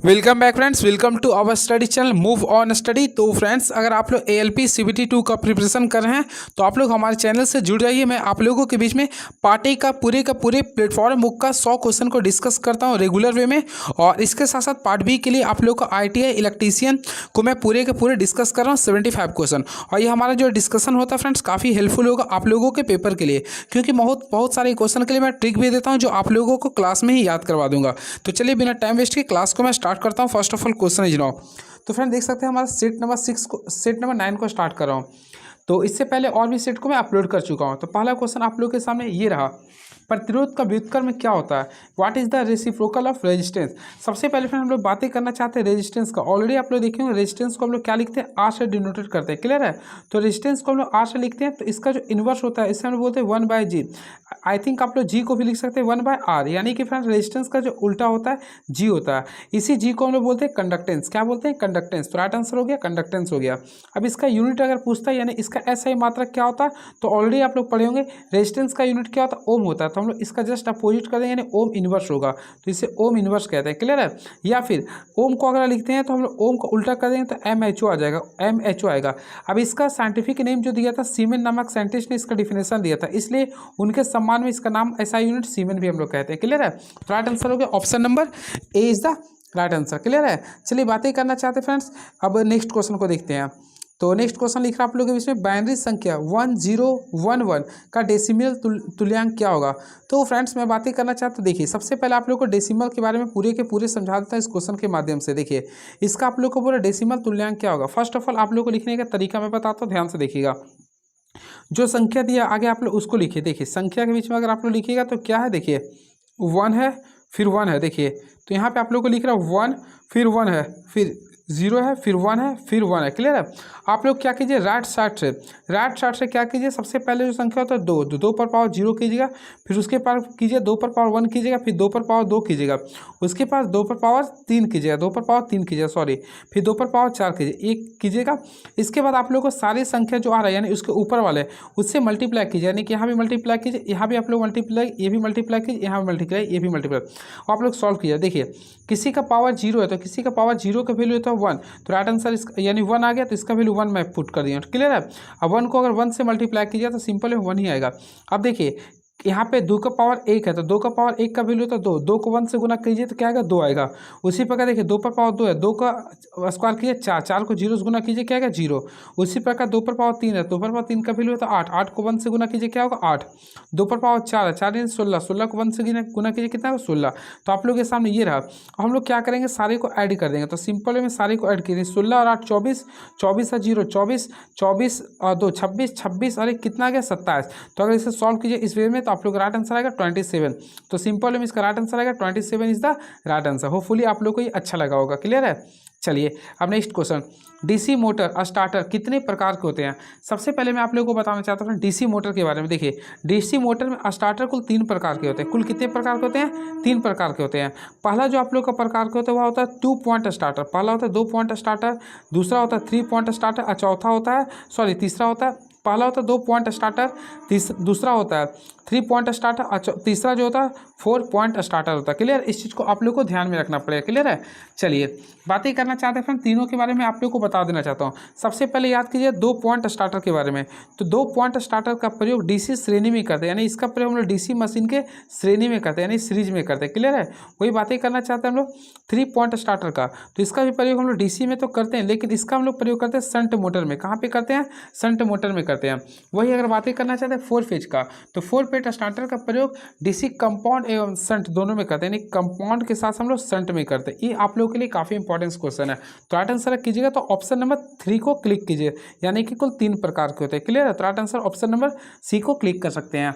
Welcome back friends, welcome to our study channel move on study. तो friends, अगर आप लोग एएलपी सीबीटी 2 का प्रिपरेशन कर रहे हैं तो आप लोग हमारे चैनल से जुड़ जाइए। मैं आप लोगों के बीच में पार्ट ए का पूरे प्लेटफॉर्म बुक का 100 क्वेश्चन को डिस्कस करता हूं रेगुलर वे में, और इसके साथ साथ पार्ट बी के लिए आप लोग का आईटीआई इलेक्ट्रीशियन को मैं पूरे के पूरे डिस्कस कर रहा हूँ 75 क्वेश्चन। और ये हमारा जो डिस्कशन होता है फ्रेंड्स, काफ़ी हेल्पफुल होगा आप लोगों के पेपर के लिए, क्योंकि बहुत सारे क्वेश्चन के लिए मैं ट्रिक भी देता हूँ जो आप लोगों को क्लास में ही याद करवा दूंगा। तो चलिए बिना टाइम वेस्ट के क्लास को मैं स्टार्ट करता हूँ। First of all question is now. तो फ्रेंड देख सकते हैं हमारा सेट नंबर 9 को स्टार्ट कर रहा हूँ। तो इससे पहले और भी सेट को मैं अपलोड कर चुका हूँ। तो पहला क्वेश्चन आप लोग के सामने ये रहा, प्रतिरोध का व्युत्क्रम में क्या होता है? What is the reciprocal of resistance? सबसे पहले फ्रेंड हम लोग बातें करना चाहते हैं रेजिस्टेंस का। ऑलरेडी आप लोग देखे होंगे रेजिस्टेंस को हम लोग क्या लिखते हैं, आर से डिनोटेड करते हैं। क्लियर है? तो रेजिस्टेंस को हम लोग आर से लिखते हैं, तो इसका जो इन्वर्स होता है इसे हम लोग बोलते हैं 1/G। आई थिंक आप लोग जी को भी लिख सकते हैं 1/R, यानी कि फ्रेंड रेजिस्टेंस का जो उल्टा होता है जी होता है। इसी जी को हम लोग बोलते हैं कंडक्टेंस। क्या बोलते हैं? कंडक्टेंस। तो राइट आंसर हो गया कंडक्टेंस हो गया। अब इसका यूनिट अगर पूछता है, यानी इसका एसआई मात्रक क्या होता है, तो ऑलरेडी आप लोग पढ़े होंगे रेजिस्टेंस का यूनिट क्या होता है, ओम होता है। तो हम लोग इसका जस्ट अपोजिट कर देंगे, यानी ओम इनवर्स होगा, तो इसे ओम इनवर्स कहते हैं। क्लियर है? या फिर ओम को अगर लिखते हैं तो हम लोग ओम को उल्टा कर देंगे तो MHO आ जाएगा, MHO आएगा। अब इसका साइंटिफिक नेम जो दिया था, सीमेन नामक साइंटिस्ट ने इसका डिफिनेशन दिया था, इसलिए उनके सम्मान में इसका नाम ऐसा यूनिट सीमेन भी हम लोग कहते हैं। क्लियर है? तो राइट आंसर हो गया option number A is the right answer. Clear है? चलिए बातें करना चाहते हैं फ्रेंड्स, अब नेक्स्ट क्वेश्चन को देखते हैं। तो नेक्स्ट क्वेश्चन लिख रहा है आप लोगों के बीच में, बाइनरी संख्या 1011 का डेसिमल तुल्यांक क्या होगा? तो फ्रेंड्स मैं बातें करना चाहता हूँ, देखिए सबसे पहले आप लोग को डेसिमल के बारे में पूरे के पूरे समझा देता है इस क्वेश्चन के माध्यम से। देखिए इसका आप लोग को पूरा डेसिमल तुल्यांक क्या होगा। फर्स्ट ऑफ ऑल आप लोग को लिखने का तरीका मैं बताता हूँ, ध्यान से देखिएगा। जो संख्या दिया आगे आप लोग उसको लिखिए। देखिए संख्या के बीच में अगर आप लोग लिखिएगा तो क्या है, देखिए 1 है फिर 1 है। देखिए तो यहाँ पे आप लोग को लिख रहा है 1 फिर 1 है फिर 0 है फिर 1 है फिर 1 है। क्लियर है? आप लोग क्या कीजिए, राइट साइड से क्या कीजिए, सबसे पहले जो संख्या होता है 2, 2 पर पावर 0 कीजिएगा, फिर उसके पास कीजिए 2 पर पावर 1 कीजिएगा, फिर 2 पर पावर 2 कीजिएगा, उसके पास 2 पर पावर 3 कीजिएगा, 2 पर पावर 3 कीजिएगा सॉरी, फिर 2 पर पावर 4 कीजिए 1 कीजिएगा। इसके बाद आप लोग को सारी संख्या जो आ रहा है यानी उसके ऊपर वाले उससे मल्टीप्लाई कीजिए, यानी कि यहाँ भी मल्टीप्लाई कीजिए, यहाँ भी आप लोग मल्टीप्लाई, ये भी मल्टीप्लाई कीजिए, यहाँ भी मल्टीप्लाई, ये भी मल्टीप्लाई, आप लोग सॉल्व कीजिए। देखिए किसी का पावर 0 है तो किसी का पावर 0 का वैल्यू होता है 1, तो राइट आंसर इसका यानी 1 आ गया, तो इसका वैल्यू 1 मैं पुट कर दिया। क्लियर है? अब 1 को अगर 1 से मल्टीप्लाई कीजिए तो सिंपल है 1 ही आएगा। अब देखिए यहाँ पे 2 का पावर 1 है तो 2 का पावर 1 का वैल्यू तो 2, 2 को 1 से गुना कीजिए तो क्या आएगा, 2 आएगा। उसी प्रकार देखिए 2 पर पावर 2 है, 2 का स्क्वायर कीजिए 4, 4 को 0 से गुना कीजिए क्या आएगा, 0। उसी प्रकार 2 पर पावर 3 है, 2 पर पावर 3 का वैल्यू है तो 8, 8 को 1 से गुना कीजिए क्या होगा, 8। 2 पर पावर 4 है, 4 यानी 16, 16 को 1 से गुना कीजिए कितना होगा, 16। तो आप लोग के सामने ये रहा। हम लोग क्या करेंगे, सारे को ऐड कर देंगे। तो सिंपल में सारे को ऐड कीजिए, 16 और 8 24, 24 है 0 24, 24 और 2 26, 26 और 1 कितना आ गया, 27। तो अगर इसे सॉल्व कीजिए इस वे में तो आप लोग राइट आंसर आएगा 27। तो सिंपल में इसका राइट आंसर आएगा 27 is the right answer. Hopefully आप लोग को ये अच्छा लगा होगा। क्लियर है? चलिए अब next question, DC motor starter कितने प्रकार के होते हैं? सबसे पहले मैं आप लोगों को बताना चाहता हूँ डीसी मोटर के बारे में। देखिए डीसी मोटर में स्टार्टर कुल 3 प्रकार के होते हैं। कुल कितने प्रकार के होते हैं? 3 प्रकार के होते हैं। पहला जो आप लोग का प्रकार के होता है वह होता है 2 पॉइंट स्टार्टर। पहला होता है 2 पॉइंट स्टार्टर, दूसरा होता है 3 पॉइंट स्टार्टर और चौथा होता है तीसरा होता है, पहला होता है 2 पॉइंट स्टार्टर, दूसरा होता है 3 पॉइंट स्टार्टर और तीसरा जो होता है 4 पॉइंट स्टार्टर होता है। क्लियर? इस चीज़ को आप लोग को ध्यान में रखना पड़ेगा। क्लियर है? चलिए बातें करना चाहते हैं फ्रेंड तीनों के बारे में आप लोग को बता देना चाहता हूँ। सबसे पहले याद कीजिए 2 पॉइंट स्टार्टर के बारे में। तो 2 पॉइंट स्टार्टर का प्रयोग डीसी श्रेणी में करते हैं, यानी इसका प्रयोग हम लोग डीसी मशीन के श्रेणी में करते हैं, यानी सीरीज में करते हैं। क्लियर है? वही बातें करना चाहते हैं हम लोग 3 पॉइंट स्टार्टर का। तो इसका भी प्रयोग हम लोग डीसी में तो करते हैं, लेकिन इसका हम लोग प्रयोग करते हैं शंट मोटर में। कहाँ पे करते हैं? शंट मोटर में करते हैं। वही अगर बातें करना चाहते हैं 4 फेज का, तो 4 फेज स्टार्टर का प्रयोग डीसी कंपाउंड एवं शंट दोनों में करते हैं, यानी कंपाउंड के साथ हम लोग शंट में करते हैं। ये आप लोगों के लिए काफ़ी इंपॉर्टेंट क्वेश्चन है। तो राइट आंसर कीजिएगा तो ऑप्शन नंबर 3 को क्लिक कीजिए, यानी कि कुल 3 प्रकार के होते हैं। क्लियर है? तो right answer option number C को क्लिक कर सकते हैं।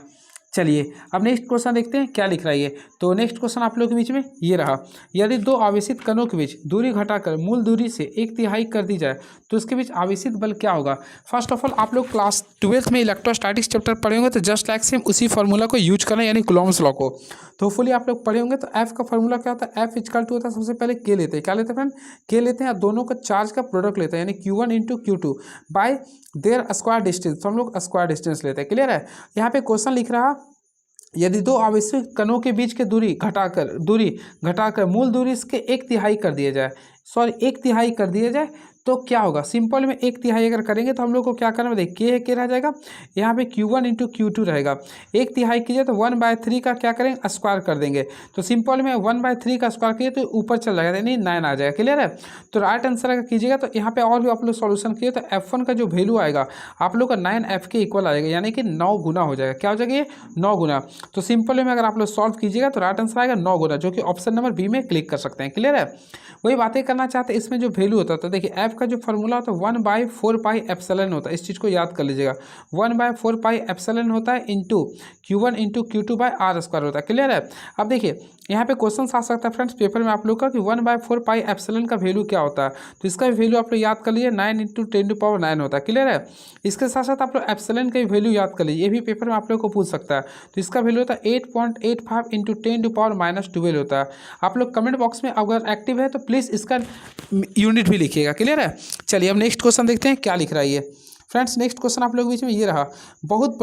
चलिए अब नेक्स्ट क्वेश्चन देखते हैं क्या लिख रहा है ये। तो नेक्स्ट क्वेश्चन आप लोगों के बीच में ये रहा, यदि 2 आवेशित कणों के बीच दूरी घटाकर मूल दूरी से 1/3 कर दी जाए तो उसके बीच आवेशित बल क्या होगा? फर्स्ट ऑफ ऑल आप लोग क्लास 12th में इलेक्ट्रोस्टैटिक्स चैप्टर पढ़े होंगे, तो जस्ट लाइक सेम उसी फार्मूला को यूज करना, यानी कूलॉम्स लॉ को। तो होपफुली आप लोग पढ़े होंगे। तो एफ का फार्मूला क्या होता है? एफ इक्वल टू होता है, सबसे पहले के लेते हैं, क्या लेते हैं फ्रेंड? के लेते हैं, दोनों का चार्ज का प्रोडक्ट लेते हैं, यानी Q1 into Q2 bye there square distance. तो हम लोग स्क्वायर डिस्टेंस लेते हैं। क्लियर है? यहाँ पे क्वेश्चन लिख रहा यदि दो आवश्यक कणों के बीच की दूरी घटाकर मूल दूरी इसके 1/3 कर दिया जाए, सॉरी 1/3 कर दिया जाए, तो क्या होगा? सिंपल में 1/3 अगर करेंगे तो हम लोग को क्या करना है, देखिए के रह जाएगा यहाँ पे Q1 इंटू Q2 रहेगा। 1/3 कीजिए तो 1/3 का क्या करेंगे, स्क्वायर कर देंगे। तो सिंपल में 1/3 का स्क्वायर कीजिए तो ऊपर चल जाएगा, यानी 9 आ जाएगा। क्लियर है? तो राइट आंसर अगर कीजिएगा तो यहाँ पे और भी आप लोग सॉल्यूशन किए तो F1 का जो वैल्यू आएगा आप लोग का 9F के इक्वल आएगा, यानी कि 9 गुना हो जाएगा। क्या हो जाएगा? ये 9 गुना। तो सिंपल में अगर आप लोग सॉल्व कीजिएगा तो राइट आंसर आएगा 9 गुना, जो कि ऑप्शन नंबर बी में क्लिक कर सकते हैं। क्लियर है? वही बातें करना चाहते हैं, इसमें जो वैल्यू होता है तो देखिए एफ का जो फॉर्मूला होता है 1/4πε होता है। इस चीज़ को याद कर लीजिएगा, 1/4πε होता है इंटू Q1 इंटू Q2/r² होता है। क्लियर है? अब देखिए यहाँ पे क्वेश्चन आ सकता है फ्रेंड्स पेपर में आप लोग का कि 1/4πε का वैल्यू क्या होता है, तो इसका भी वैल्यू आप लोग याद कर लीजिए, 9 इंटू 10⁹ होता है। क्लियर है? इसके साथ साथ आप लोग एप्सिलॉन का भी वैल्यू याद कर लीजिए, ये भी पेपर में आप लोग को पूछ सकता है। तो इसका वैल्यू होता है 8.85 इंटू 10⁻⁻12 होता है। आप लोग कमेंट बॉक्स में अगर एक्टिव है तो प्लीज़ इसका यूनिट भी लिखिएगा। क्लियर है? चलिए अब नेक्स्ट क्वेश्चन देखते हैं क्या लिख रहा है ये। फ्रेंड्स नेक्स्ट क्वेश्चन आप लोग के बीच में ये रहा, बहुत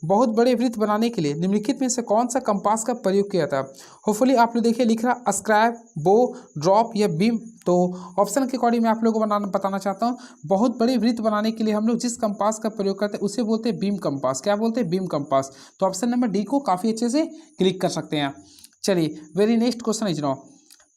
बहुत बड़े वृत्त बनाने के लिए निम्नलिखित में से कौन सा कंपास का प्रयोग किया था। होपफुली आप लोग देखिए लिख रहा स्क्राइब, बो, ड्रॉप या बीम। तो ऑप्शन के अकॉर्डिंग मैं आप लोगों को बताना चाहता हूँ, बहुत बड़े वृत्त बनाने के लिए हम लोग जिस कंपास का प्रयोग करते हैं उसे बोलते हैं बीम कंपास। क्या बोलते हैं? Beam compass. तो ऑप्शन नंबर डी को काफ़ी अच्छे से क्लिक कर सकते हैं। चलिए very next question is now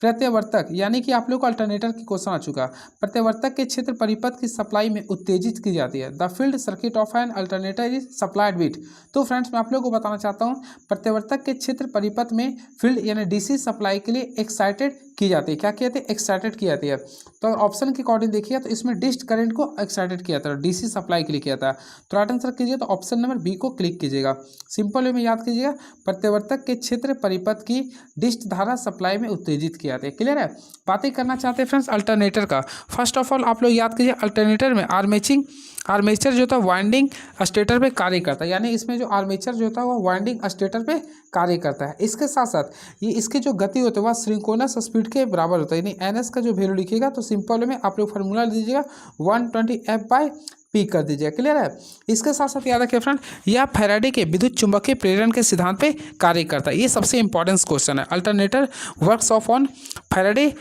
प्रत्यावर्तक, यानी कि आप लोग को अल्टरनेटर की क्वेश्चन आ चुका। प्रत्यावर्तक के क्षेत्र परिपथ की सप्लाई में उत्तेजित की जाती है। The field circuit of an alternator is supplied with. तो फ्रेंड्स मैं आप लोग को बताना चाहता हूँ, प्रत्यावर्तक के क्षेत्र परिपथ में फील्ड यानी डीसी सप्लाई के लिए एक्साइटेड की जाती है। क्या कहते हैं? एक्साइटेड की जाती है। तो ऑप्शन के अकॉर्डिंग देखिए तो इसमें डिस्ट करंट को एक्साइटेड किया था, डीसी सप्लाई के लिए किया था। तो राइट आंसर कीजिए तो ऑप्शन नंबर बी को क्लिक कीजिएगा। सिंपल वे में याद कीजिएगा, प्रत्यावर्तक के क्षेत्र परिपथ की डिस्ट धारा सप्लाई में उत्तेजित किया जाता है। क्लियर है? बातें करना चाहते हैं फ्रेंड्स अल्टरनेटर का। फर्स्ट ऑफ ऑल आप लोग याद कीजिए अल्टरनेटर में आर्मेचर जो होता है वाइंडिंग स्टेटर पे कार्य करता है, यानी इसमें जो आर्मेचर जो होता है वो वाइंडिंग स्टेटर पे कार्य करता है। इसके साथ साथ ये इसकी जो गति होती है वह सिंक्रोनस स्पीड के बराबर होता है, यानी एनएस का जो वैल्यू लिखिएगा तो सिंपल में आप लोग फार्मूला दीजिएगा 120F/P कर दीजिएगा। क्लियर है? इसके साथ साथ याद रखिए फ्रेंड यह फैराडे के विद्युत चुंबकीय प्रेरण के सिद्धांत पे कार्य करता है। ये सबसे इंपॉर्टेंट क्वेश्चन है। Alternator works of on Faraday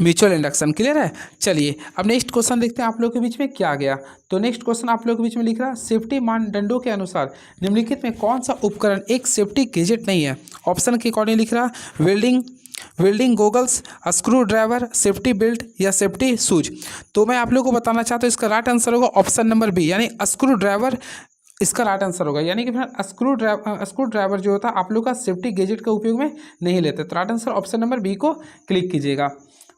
mutual induction. Clear है? चलिए अब नेक्स्ट क्वेश्चन देखते हैं आप लोग के बीच में क्या गया। तो नेक्स्ट क्वेश्चन आप लोग के बीच में लिख रहा है, सेफ्टी मानदंडों के अनुसार निम्नलिखित में कौन सा उपकरण एक सेफ्टी गैजेट नहीं है। ऑप्शन के अकॉर्डिंग लिख रहा welding goggles, screw driver, safety belt या सेफ्टी शूज। तो मैं आप लोग को बताना चाहता हूँ इसका राइट आंसर होगा ऑप्शन नंबर बी, यानी स्क्रू ड्राइवर इसका राइट आंसर होगा। यानी कि फिर स्क्रू ड्राइवर जो होता है आप लोग का सेफ्टी गैजेट के उपयोग में नहीं लेते। तो right answer option number B को क्लिक कीजिएगा।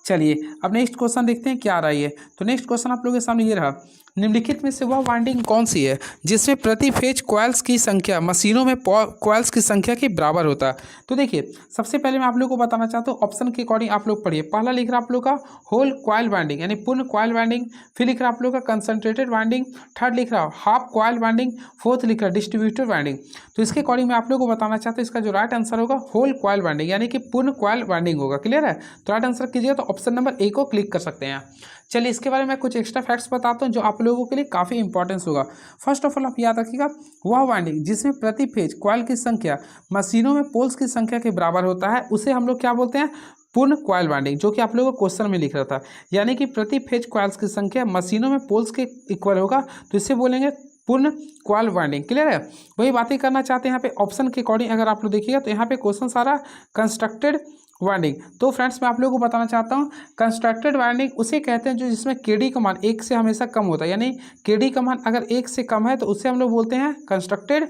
चलिए अब नेक्स्ट क्वेश्चन देखते हैं क्या आ रहा है। तो नेक्स्ट क्वेश्चन आप लोगों के सामने ये रहा, निम्नलिखित में से वह वाइंडिंग कौन सी है जिसमें प्रति फेज कॉइल्स की संख्या मशीनों में कॉइल्स की संख्या के बराबर होता है। तो देखिए सबसे पहले मैं आप लोग को बताना चाहता हूँ, ऑप्शन के अकॉर्डिंग आप लोग पढ़िए। पहला लिख रहा आप लोग का होल कॉइल वाइंडिंग यानी पूर्ण कॉइल वाइंडिंग, फिर लिख रहा आप लोग का कंसंट्रेटेड वाइंडिंग, थर्ड लिख रहा हाफ कॉइल वाइंडिंग, फोर्थ लिख रहा डिस्ट्रीब्यूटेड वाइंडिंग। तो इसके अकॉर्डिंग मैं आप लोग को बताना चाहता हूँ इसका जो राइट आंसर होगा होल कॉइल वाइंडिंग यानी कि पूर्ण कॉइल वाइंडिंग होगा। क्लियर है? तो राइट आंसर कीजिएगा तो ऑप्शन नंबर ए को क्लिक कर सकते हैं। चलिए इसके बारे में कुछ एक्स्ट्रा फैक्ट्स बताता हूँ जो आप लोगों के लिए काफ़ी इंपॉर्टेंस होगा। फर्स्ट ऑफ ऑल आप याद रखिएगा वह वाइंडिंग जिसमें प्रति फेज कॉइल की संख्या मशीनों में पोल्स की संख्या के बराबर होता है उसे हम लोग क्या बोलते हैं? पूर्ण कॉइल वाइंडिंग, जो कि आप लोगों को क्वेश्चन में लिख रहा था। यानी कि प्रति फेज कॉइल्स की संख्या मशीनों में पोल्स के इक्वल होगा तो इसे बोलेंगे पूर्ण कॉइल वाइंडिंग। क्लियर है? वही बातें करना चाहते हैं यहाँ पे ऑप्शन के अकॉर्डिंग अगर आप लोग देखिएगा तो यहाँ पे क्वेश्चन सारा कंस्ट्रक्टेड वाइंडिंग। तो फ्रेंड्स मैं आप लोगों को बताना चाहता हूँ कंस्ट्रक्टेड वाइंडिंग उसे कहते हैं जो जिसमें केडी का मान 1 से हमेशा कम होता है, यानी केडी का मान अगर 1 से कम है तो उसे हम लोग बोलते हैं कंस्ट्रक्टेड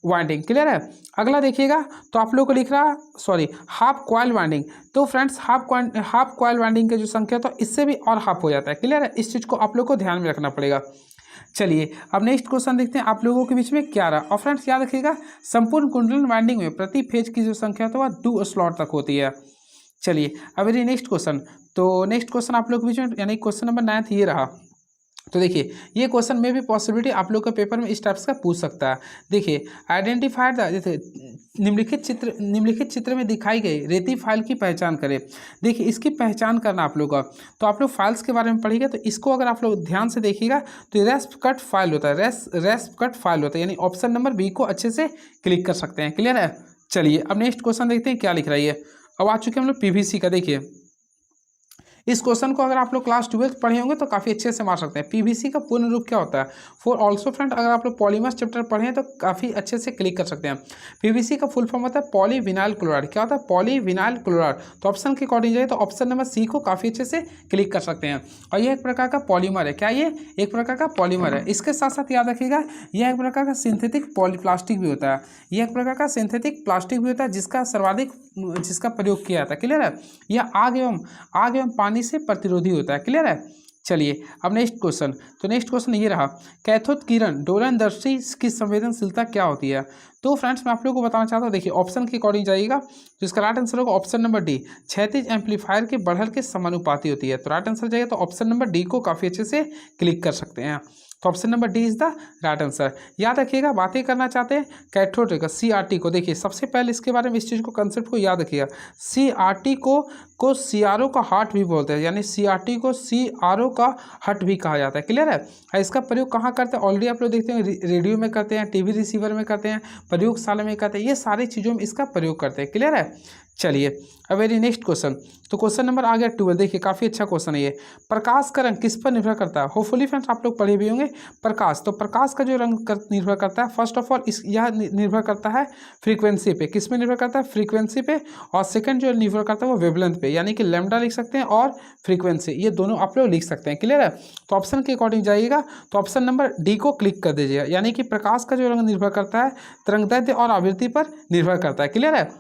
वाइंडिंग। क्लियर है? अगला देखिएगा तो आप लोग को लिख रहा हाफ कॉइल वाइंडिंग। तो फ्रेंड्स हाफ कॉइल वाइंडिंग की जो संख्या तो इससे भी और हाफ हो जाता है। क्लियर है? इस चीज़ को आप लोग को ध्यान में रखना पड़ेगा। चलिए अब नेक्स्ट क्वेश्चन देखते हैं आप लोगों के बीच में क्या रहा। और फ्रेंड्स याद रखिएगा संपूर्ण कुंडलन वाइंडिंग में प्रति फेज की जो संख्या तो वह 2 स्लॉट तक होती है। चलिए अब ये नेक्स्ट क्वेश्चन। तो नेक्स्ट क्वेश्चन आप लोग के बीच में यानी क्वेश्चन नंबर 9 ये रहा। तो देखिए ये क्वेश्चन में भी पॉसिबिलिटी आप लोग का पेपर में इस टाइप्स का पूछ सकता है। देखिए आइडेंटिफाई द, जैसे निम्नलिखित चित्र में दिखाई गई रेती फाइल की पहचान करें। देखिए इसकी पहचान करना आप लोग का, तो आप लोग फाइल्स के बारे में पढ़िएगा, तो इसको अगर आप लोग ध्यान से देखिएगा तो रेस्प कट फाइल होता है, रेस्प कट फाइल होता है, यानी ऑप्शन नंबर बी को अच्छे से क्लिक कर सकते हैं। क्लियर है। चलिए अब नेक्स्ट क्वेश्चन देखते हैं क्या लिख रहा है ये। अब आ चुके हम लोग पीवीसी का। देखिए इस क्वेश्चन को अगर आप लोग क्लास 12 पढ़े होंगे तो काफ़ी अच्छे से मार सकते हैं। पीवीसी का पूर्ण रूप क्या होता है। फॉर ऑल्सो फ्रेंड अगर आप लोग पॉलीमर्स चैप्टर पढ़े हैं तो काफ़ी अच्छे से क्लिक कर सकते हैं। पीवीसी का फुल फॉर्म होता है पॉलीविनाइल क्लोराइड। क्या होता है, पॉलीविनाइल क्लोराइड। तो ऑप्शन के अकॉर्डिंग जाए तो ऑप्शन नंबर सी को काफ़ी अच्छे से क्लिक कर सकते हैं। और यह एक प्रकार का पॉलीमर है। क्या ये एक प्रकार का पॉलीमर है। इसके साथ साथ याद रखिएगा यह एक प्रकार का सिंथेटिक प्लास्टिक भी होता है। यह एक प्रकार का सिंथेटिक प्लास्टिक भी होता है जिसका प्रयोग किया जाता है। क्लियर है। यह आग एवं पानी से प्रतिरोधी होता है। क्लियर है। चलिए अब नेक्स्ट क्वेश्चन। तो नेक्स्ट क्वेश्चन ये रहा, कैथोड किरण दोलनदर्शी की संवेदनशीलता क्या होती है। तो फ्रेंड्स मैं आप लोगों को बताना चाहता हूँ, देखिए ऑप्शन के अकॉर्डिंग जाइएगा तो इसका राइट आंसर होगा ऑप्शन नंबर डी, क्षैतिज एम्पलीफायर के बढ़ल के समानुपाती होती है। तो राइट आंसर जाएगा तो ऑप्शन नंबर डी को काफ़ी अच्छे से क्लिक कर सकते हैं। तो option number D is the right answer. याद रखिएगा, बातें करना चाहते हैं कैथोड का CRT को। देखिए सबसे पहले इसके बारे में इस चीज़ को कंसेप्ट को याद रखिएगा। CRT को CRO का हार्ट भी बोलते हैं, यानी CRT को CRO का हट भी कहा जाता है। क्लियर है। इसका प्रयोग कहाँ करते हैं, ऑलरेडी आप लोग देखते हैं रेडियो में करते हैं, टीवी रिसीवर में करते हैं, प्रयोगशाला में करते हैं, ये सारी चीज़ों में इसका प्रयोग करते हैं। क्लियर है। चलिए अब वेरी नेक्स्ट क्वेश्चन। तो क्वेश्चन नंबर आ गया 12। देखिए काफ़ी अच्छा क्वेश्चन है ये। प्रकाश का रंग किस पर निर्भर करता है। होपफुली फ्रेंड्स आप लोग पढ़े भी होंगे प्रकाश। तो प्रकाश का जो रंग निर्भर करता है, फर्स्ट ऑफ ऑल यह निर्भर करता है फ्रीक्वेंसी पे। किस में निर्भर करता है, फ्रीक्वेंसी पे। और सेकंड जो निर्भर करता है वो वेवलेंथ पे, यानी कि लैम्डा लिख सकते हैं और फ्रीक्वेंसी, ये दोनों आप लोग लिख सकते हैं। क्लियर है। तो ऑप्शन के अकॉर्डिंग जाइएगा तो ऑप्शन नंबर डी को क्लिक कर दीजिएगा, यानी कि प्रकाश का जो रंग निर्भर करता है तरंगदैर्ध्य और आवृत्ति पर निर्भर करता है। क्लियर है।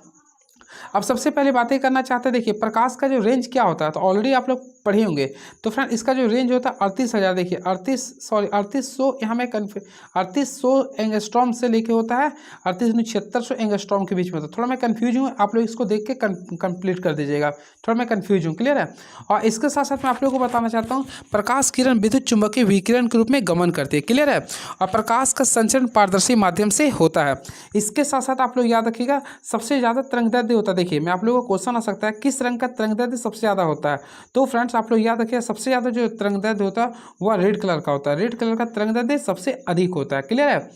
अब सबसे पहले बातें करना चाहते हैं, देखिए प्रकाश का जो रेंज क्या होता है, तो ऑलरेडी आप लोग पढ़े होंगे। तो फ्रेंड इसका जो रेंज होता है 38,000, देखिए 3800, यहाँ में 3800 एंगस्ट्रॉम से लेके होता है 3600 एंगस्ट्रॉम के बीच में होता है। थोड़ा मैं कन्फ्यूज हूँ, आप लोग इसको देख के कंप्लीट कर दीजिएगा, थोड़ा मैं कन्फ्यूज हूँ। क्लियर है। और इसके साथ साथ मैं आप लोगों को बताना चाहता हूँ, प्रकाश किरण विद्युत चुंबकीय विकिरण के रूप में गमन करती है। क्लियर है। और प्रकाश का संचरण पारदर्शी माध्यम से होता है। इसके साथ साथ आप लोग याद रखिएगा सबसे ज़्यादा तरंगदैर्ध्य होता है। देखिए मैं आप लोगों को क्वेश्चन आ सकता है किस रंग का तरंगदैर्ध्य सबसे ज़्यादा होता है। तो फ्रेंड्स आप लोग याद रखिए सबसे ज़्यादा जो तरंगदैर्ध्य होता है वह रेड कलर का होता है। रेड कलर का तरंगदैर्ध्य सबसे अधिक होता है। क्लियर है।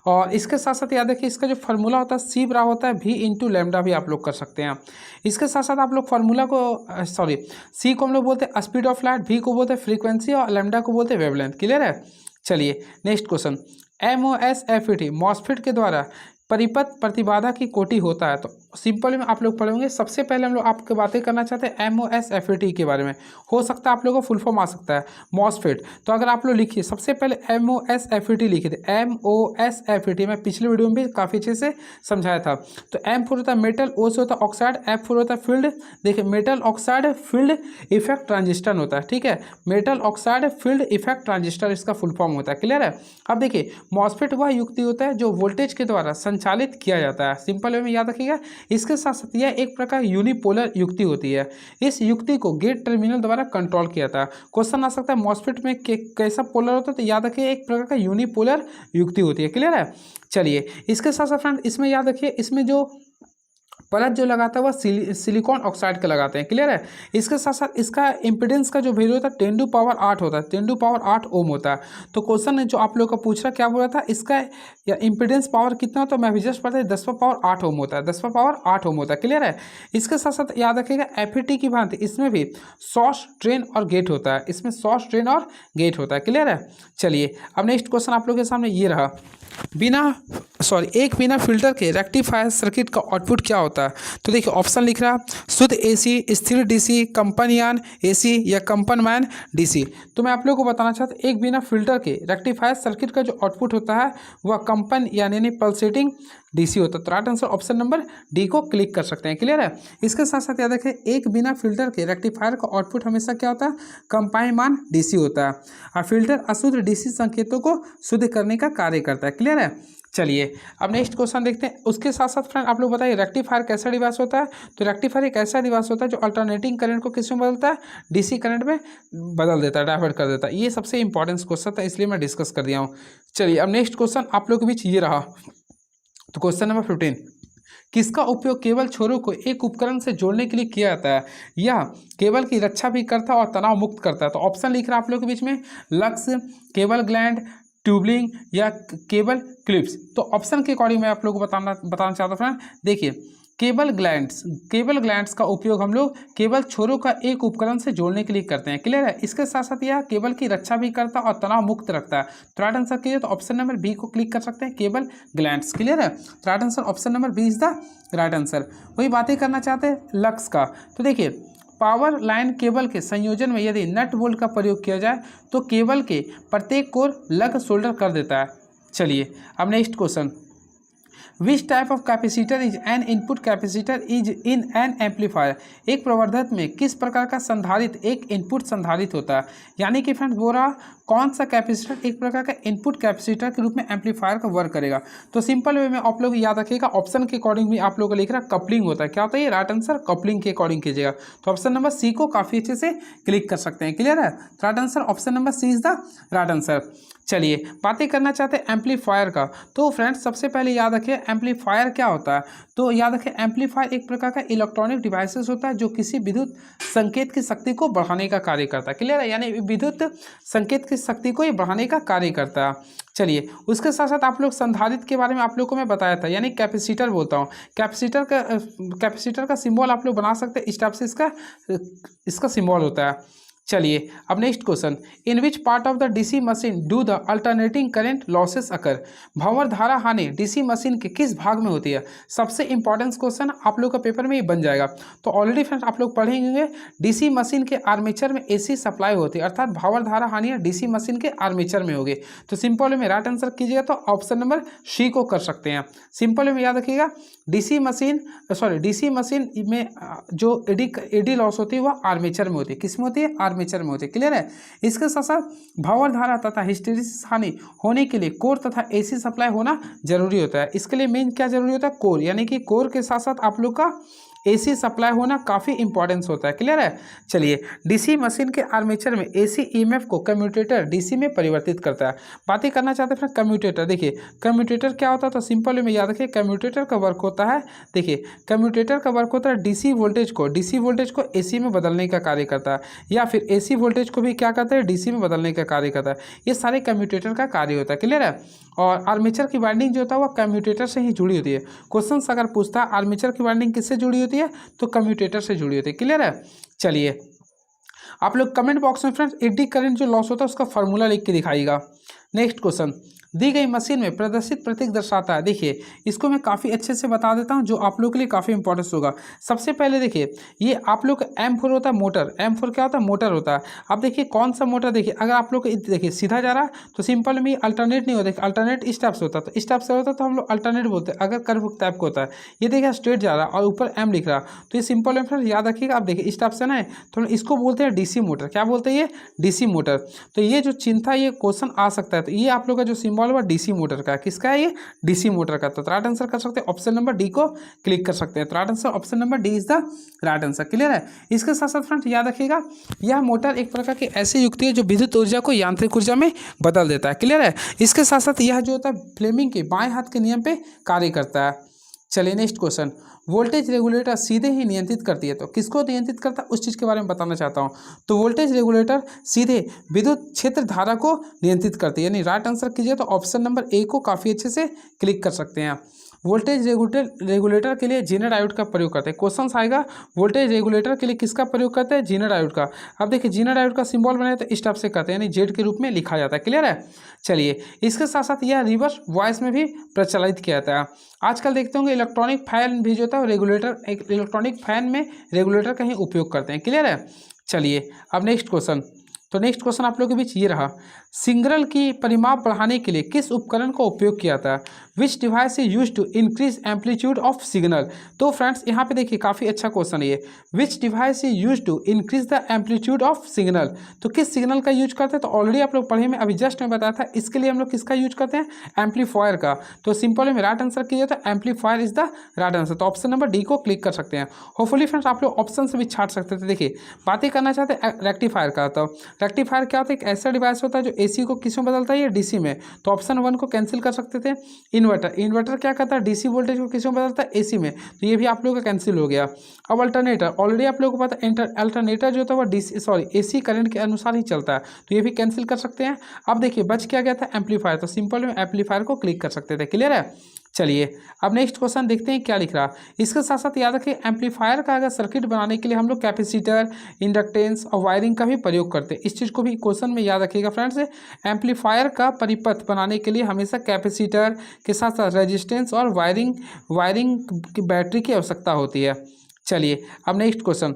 और इसके साथ साथ याद रखिए इसका जो फार्मूला होता है सी बराबर होता है V × भी आप लोग कर सकते हैं। इसके साथ साथ आप लोग फार्मूला को सी को हम लोग बोलते हैं स्पीड ऑफ लाइट, V को बोलते हैं फ्रीक्वेंसी और लैम्डा को बोलते हैं वेवलेंथ। क्लियर है। चलिए नेक्स्ट क्वेश्चन। MOSFET मॉसफेट के द्वारा परिपथ प्रतिबाधा की कोटि होता है। तो सिंपल में आप लोग पढ़ेंगे। सबसे पहले हम लोग आपके बातें करना चाहते हैं MOSFET के बारे में। हो सकता है आप लोगों को फुल फॉर्म आ सकता है मॉसफेट। तो अगर आप लोग लिखिए सबसे पहले MOSFET लिखिए थे, MOSFET मैं पिछले वीडियो में भी काफ़ी अच्छे से समझाया था। तो M फोर होता है मेटल, O से होता है ऑक्साइड, F फोर होता है फील्ड। देखिए metal oxide field effect transistor होता है। ठीक है, metal oxide field effect transistor इसका फुल फॉर्म होता है। क्लियर है। अब देखिए मॉसफेट वह युक्ति होता है जो वोल्टेज के द्वारा संचालित किया जाता है। सिंपल वे में याद रखिएगा। इसके साथ साथ यह एक प्रकार यूनिपोलर युक्ति होती है। इस युक्ति को गेट टर्मिनल द्वारा कंट्रोल किया जाता है। क्वेश्चन आ सकता है मॉसफेट में कैसा पोलर होता है, तो याद रखिए एक प्रकार का यूनिपोलर युक्ति होती है। क्लियर है। चलिए इसके साथ साथ फ्रेंड इसमें याद रखिए इसमें जो परत जो लगाता है वह सिलिकॉन ऑक्साइड का लगाते हैं। क्लियर है। इसके साथ साथ इसका इम्पीडेंस का जो वैल्यू होता है 10⁸ होता है, 10⁸ ओम होता है। तो क्वेश्चन जो आप लोग का पूछ रहा क्या बोल रहा था, इसका इम्पीडेंस पावर कितना होता है, मैं भी जस्ट पता है 10⁸ ओम होता है, 10⁸ ओम होता है। क्लियर है। इसके साथ साथ याद रखिएगा FET की भांति इसमें भी सोर्स ड्रेन और गेट होता है, इसमें सोर्स ड्रेन और गेट होता है। क्लियर है। चलिए अब नेक्स्ट क्वेश्चन आप लोग के सामने ये रहा, एक बिना फिल्टर के रेक्टिफायर सर्किट का आउटपुट क्या होता है। तो देखिए ऑप्शन लिख रहा शुद्ध AC, स्थिर DC, कंपनयान AC या कंपनमैन DC। तो मैं आप लोगों को बताना चाहता हूँ एक बिना फिल्टर के रेक्टिफायर सर्किट का जो आउटपुट होता है वह कंपन यानी पल्सेटिंग DC होता है। तो right answer option number D को क्लिक कर सकते हैं। क्लियर है। इसके साथ साथ याद रखें एक बिना फिल्टर के रेक्टिफायर का आउटपुट हमेशा क्या होता है, कंपायमान DC होता है। और फिल्टर अशुद्ध DC संकेतों को शुद्ध करने का कार्य करता है। क्लियर है। चलिए अब नेक्स्ट क्वेश्चन देखते हैं। उसके साथ साथ फ्रेंड आप लोग बताइए रेक्टिफायर कैसा डिवाइस होता है। तो रेक्टिफायर एक ऐसा डिवाइस होता है जो अल्टरनेटिंग करंट को किस में बदलता है, डीसी करंट में बदल देता है, डाइवर्ट कर देता है। ये सबसे इंपॉर्टेंट क्वेश्चन था, इसलिए मैं डिस्कस कर दिया हूँ। चलिए अब नेक्स्ट क्वेश्चन आप लोग के बीच ये रहा। तो क्वेश्चन नंबर 15, किसका उपयोग केबल छोरों को एक उपकरण से जोड़ने के लिए किया जाता है, यह केबल की रक्षा भी करता है और तनाव मुक्त करता है। तो ऑप्शन लिख रहा है आप लोग के बीच में, लक्स, केबल ग्लैंड, ट्यूबलिंग या केबल क्लिप्स। तो ऑप्शन के अकॉर्डिंग मैं आप लोग को बताना चाहता हूँ फ्रेंड। देखिए केबल ग्लैंड्स का उपयोग हम लोग केबल छोरों का एक उपकरण से जोड़ने के लिए करते हैं। क्लियर है। इसके साथ साथ यह केबल की रक्षा भी करता है और तनाव मुक्त रखता है। तो राइट आंसर कीजिए, तो ऑप्शन नंबर बी को क्लिक कर सकते हैं, केबल ग्लैंड्स। क्लियर है। तो right answer option number B is the right answer. वही बातें करना चाहते हैं लक्स का। तो देखिए पावर लाइन केबल के संयोजन में यदि नट बोल्ट का प्रयोग किया जाए तो केबल के प्रत्येक कोर लग शोल्डर कर देता है। चलिए अब next question, which type of capacitor is an input capacitor is in an amplifier. एक प्रवर्धक में किस प्रकार का संधारित्र एक इनपुट संधारित्र होता है। यानी कि फ्रेंड्स बोल रहा कौन सा कैपेसिटर एक प्रकार का इनपुट कैपेसिटर के रूप में एम्पलीफायर का वर्क करेगा। तो सिंपल वे में आप लोग याद रखिएगा, ऑप्शन के अकॉर्डिंग भी आप लोग को लिख रहा कपलिंग होता है। क्या होता है ये, राइट आंसर कपलिंग के अकॉर्डिंग कीजिएगा। तो ऑप्शन नंबर सी को काफ़ी अच्छे से क्लिक कर सकते हैं। क्लियर है। Right answer option number C is the right answer. चलिए बातें करना चाहते हैं एम्पलीफायर का। तो फ्रेंड्स सबसे पहले याद रखिए एम्पलीफायर क्या होता है। तो याद रखिए एम्पलीफायर एक प्रकार का इलेक्ट्रॉनिक डिवाइसेस होता है जो किसी विद्युत संकेत की शक्ति को बढ़ाने का कार्य करता है। क्लियर है। यानी विद्युत संकेत की शक्ति को ये बढ़ाने का कार्य करता है। चलिए उसके साथ साथ आप लोग संधारित्र के बारे में आप लोग को मैं बताया था, यानी कैपेसिटर बोलता हूँ। कैपेसिटर का सिंबल आप लोग बना सकते हैं, इस टाइप से इसका सिंबल होता है। चलिए अब next question, in which part of the DC machine do the alternating current losses occur. भंवर धारा हानि डीसी मशीन के किस भाग में होती है। सबसे इंपॉर्टेंट क्वेश्चन आप लोग का पेपर में ये बन जाएगा। तो ऑलरेडी फ्रेंड्स आप लोग पढ़ेंगे डीसी मशीन के आर्मेचर में एसी सप्लाई होती है, अर्थात भंवर धारा हानि डीसी मशीन के आर्मेचर में होगी। तो सिंपल में राइट आंसर कीजिएगा तो ऑप्शन नंबर सी को कर सकते हैं। सिंपल में याद रखिएगा डीसी मशीन में जो एडी लॉस होती है वह आर्मेचर में होती है। किस में होती है, आर्मेचर में होती है। क्लियर है। इसके साथ साथ भंवर धारा तथा हिस्टैरिसीस हानि होने के लिए कोर तथा एसी सप्लाई होना जरूरी होता है। इसके लिए मेन क्या जरूरी होता है, कोर, यानी कि कोर के साथ साथ आप लोग का एसी सप्लाई होना काफ़ी इंपॉर्टेंस होता है। क्लियर है। चलिए डीसी मशीन के आर्मेचर में एसी ईएमएफ को कम्यूटेटर डीसी में परिवर्तित करता है। बातें करना चाहते हैं फिर कम्यूटेटर। देखिए कम्यूटेटर क्या होता है, तो सिंपल में याद रखिए कम्यूटेटर का वर्क होता है, देखिए कम्यूटेटर का वर्क होता है डीसी वोल्टेज को एसी में बदलने का कार्य करता है, या फिर एसी वोल्टेज को भी क्या करता है, डीसी में बदलने का कार्य करता है। ये सारे कम्यूटेटर का कार्य होता है। क्लियर है। और आर्मेचर की वाइंडिंग जो होता है वह कम्यूटेटर से ही जुड़ी होती है। क्वेश्चन अगर पूछता है आर्मेचर की वाइंडिंग किससे जुड़ी होती है, तो कम्यूटेटर से जुड़ी होती है। क्लियर है। चलिए आप लोग कमेंट बॉक्स में फ्रेंड्स एडी करंट जो लॉस होता है उसका फॉर्मूला लिख के दिखाइएगा। नेक्स्ट क्वेश्चन, दी गई मशीन में प्रदर्शित प्रतीक दर्शाता है। देखिए इसको मैं काफ़ी अच्छे से बता देता हूं जो आप लोग के लिए काफ़ी इंपॉर्टेंस होगा। सबसे पहले देखिए ये आप लोग का M4 होता है मोटर। M4 क्या होता है, मोटर होता है। अब देखिए कौन सा मोटर, देखिए अगर आप लोग देखिए सीधा जा रहा है तो सिंपल में अल्टरनेट नहीं होता, अल्टरनेट इस टाइप से होता है। तो इस टाइप से होता है तो हम लोग अल्टरनेट बोलते हैं। अगर कर्व टाइप का होता है, ये देखिए स्ट्रेट जा रहा है और ऊपर M लिख रहा है, तो ये सिंपल में याद रखिएगा। आप देखिए इस टाइप से ना है तो इसको बोलते हैं डीसी मोटर। क्या बोलते हैं, ये डीसी मोटर। तो ये जो चिन्ह था ये क्वेश्चन आ सकता है। तो ये आप लोग का जो सिंबल हुआ डीसी मोटर का, किसका है ये, डीसी मोटर का। तो राइट आंसर कर सकते हैं ऑप्शन नंबर डी को क्लिक कर सकते हैं। तो right answer option number D is the right answer. Clear है। इसके साथ साथ फ्रेंड्स याद रखिएगा यह मोटर एक प्रकार की ऐसी युक्ति है जो विद्युत ऊर्जा को यांत्रिक ऊर्जा में बदल देता है। क्लियर है। इसके साथ साथ यह जो होता है फ्लेमिंग के बाएं हाथ के नियम पे कार्य करता है। चलिए नेक्स्ट क्वेश्चन, वोल्टेज रेगुलेटर सीधे ही नियंत्रित करती है। तो किसको नियंत्रित करता है उस चीज़ के बारे में बताना चाहता हूँ। तो वोल्टेज रेगुलेटर सीधे विद्युत क्षेत्र धारा को नियंत्रित करती है। यानी राइट आंसर कीजिए तो ऑप्शन नंबर ए को काफ़ी अच्छे से क्लिक कर सकते हैं। वोल्टेज रेगुलेटर के लिए जीना डायोड का प्रयोग करते हैं। क्वेश्चन आएगा वोल्टेज रेगुलेटर के लिए किसका प्रयोग करते हैं, जीना डायोड का। अब देखिए जीना डायोड का सिंबल बनाए तो इस टाइप से करते हैं, यानी जेड के रूप में लिखा जाता है। क्लियर है। चलिए इसके साथ साथ यह रिवर्स वॉइस में भी प्रचलित किया जाता है। आजकल देखते होंगे इलेक्ट्रॉनिक फैन भी जो होता है रेगुलेटर, इलेक्ट्रॉनिक फैन में रेगुलेटर का ही उपयोग करते हैं। क्लियर है। चलिए अब नेक्स्ट क्वेश्चन, तो नेक्स्ट क्वेश्चन आप लोगों के बीच ये रहा, सिग्नल की परिमाप बढ़ाने के लिए किस उपकरण का उपयोग किया था? Which device is use to increase amplitude of signal? तो फ्रेंड्स यहाँ पे देखिए काफ़ी अच्छा क्वेश्चन है ये, which device is use to increase the amplitude of signal? तो किस सिग्नल का यूज करते हैं? तो ऑलरेडी आप लोग पढ़े में अभी जस्ट मैं बताया था, इसके लिए हम लोग किसका यूज करते हैं? एम्पलीफायर का। तो सिंपल में राइट आंसर कीजिए तो amplifier is the right answer. तो ऑप्शन नंबर डी को क्लिक कर सकते हैं। होपफुली फ्रेंड्स आप लोग ऑप्शन से भी छाट सकते थे। देखिए बातें करना चाहते हैं रेक्टिफायर का, तो रेक्टिफायर क्या होता है? एक ऐसा डिवाइस होता है जो एसी को किस में बदलता है या डीसी में। तो ऑप्शन 1 को कैंसिल कर सकते थे। इन्वर्टर क्या करता है? डीसी वोल्टेज को किस में बदलता है? एसी में। तो ये भी आप लोगों का कैंसिल हो गया। अब अल्टरनेटर, ऑलरेडी आप लोगों को पता है अल्टरनेटर जो होता है वो एसी करंट के अनुसार ही चलता है, तो ये भी कैंसिल कर सकते हैं। अब देखिए बच क्या गया था? एम्पलीफायर। तो सिंपल में एम्पलीफायर को क्लिक कर सकते थे। क्लियर है? चलिए अब नेक्स्ट क्वेश्चन देखते हैं क्या लिख रहा। इसके साथ साथ याद रखिए एम्पलीफायर का अगर सर्किट बनाने के लिए हम लोग कैपेसिटर, इंडक्टेंस और वायरिंग का भी प्रयोग करते हैं। इस चीज़ को भी क्वेश्चन में याद रखिएगा फ्रेंड्स। एम्पलीफायर का परिपथ बनाने के लिए हमेशा कैपेसिटर के साथ साथ रेजिस्टेंस और वायरिंग की बैटरी की आवश्यकता होती है। चलिए अब नेक्स्ट क्वेश्चन,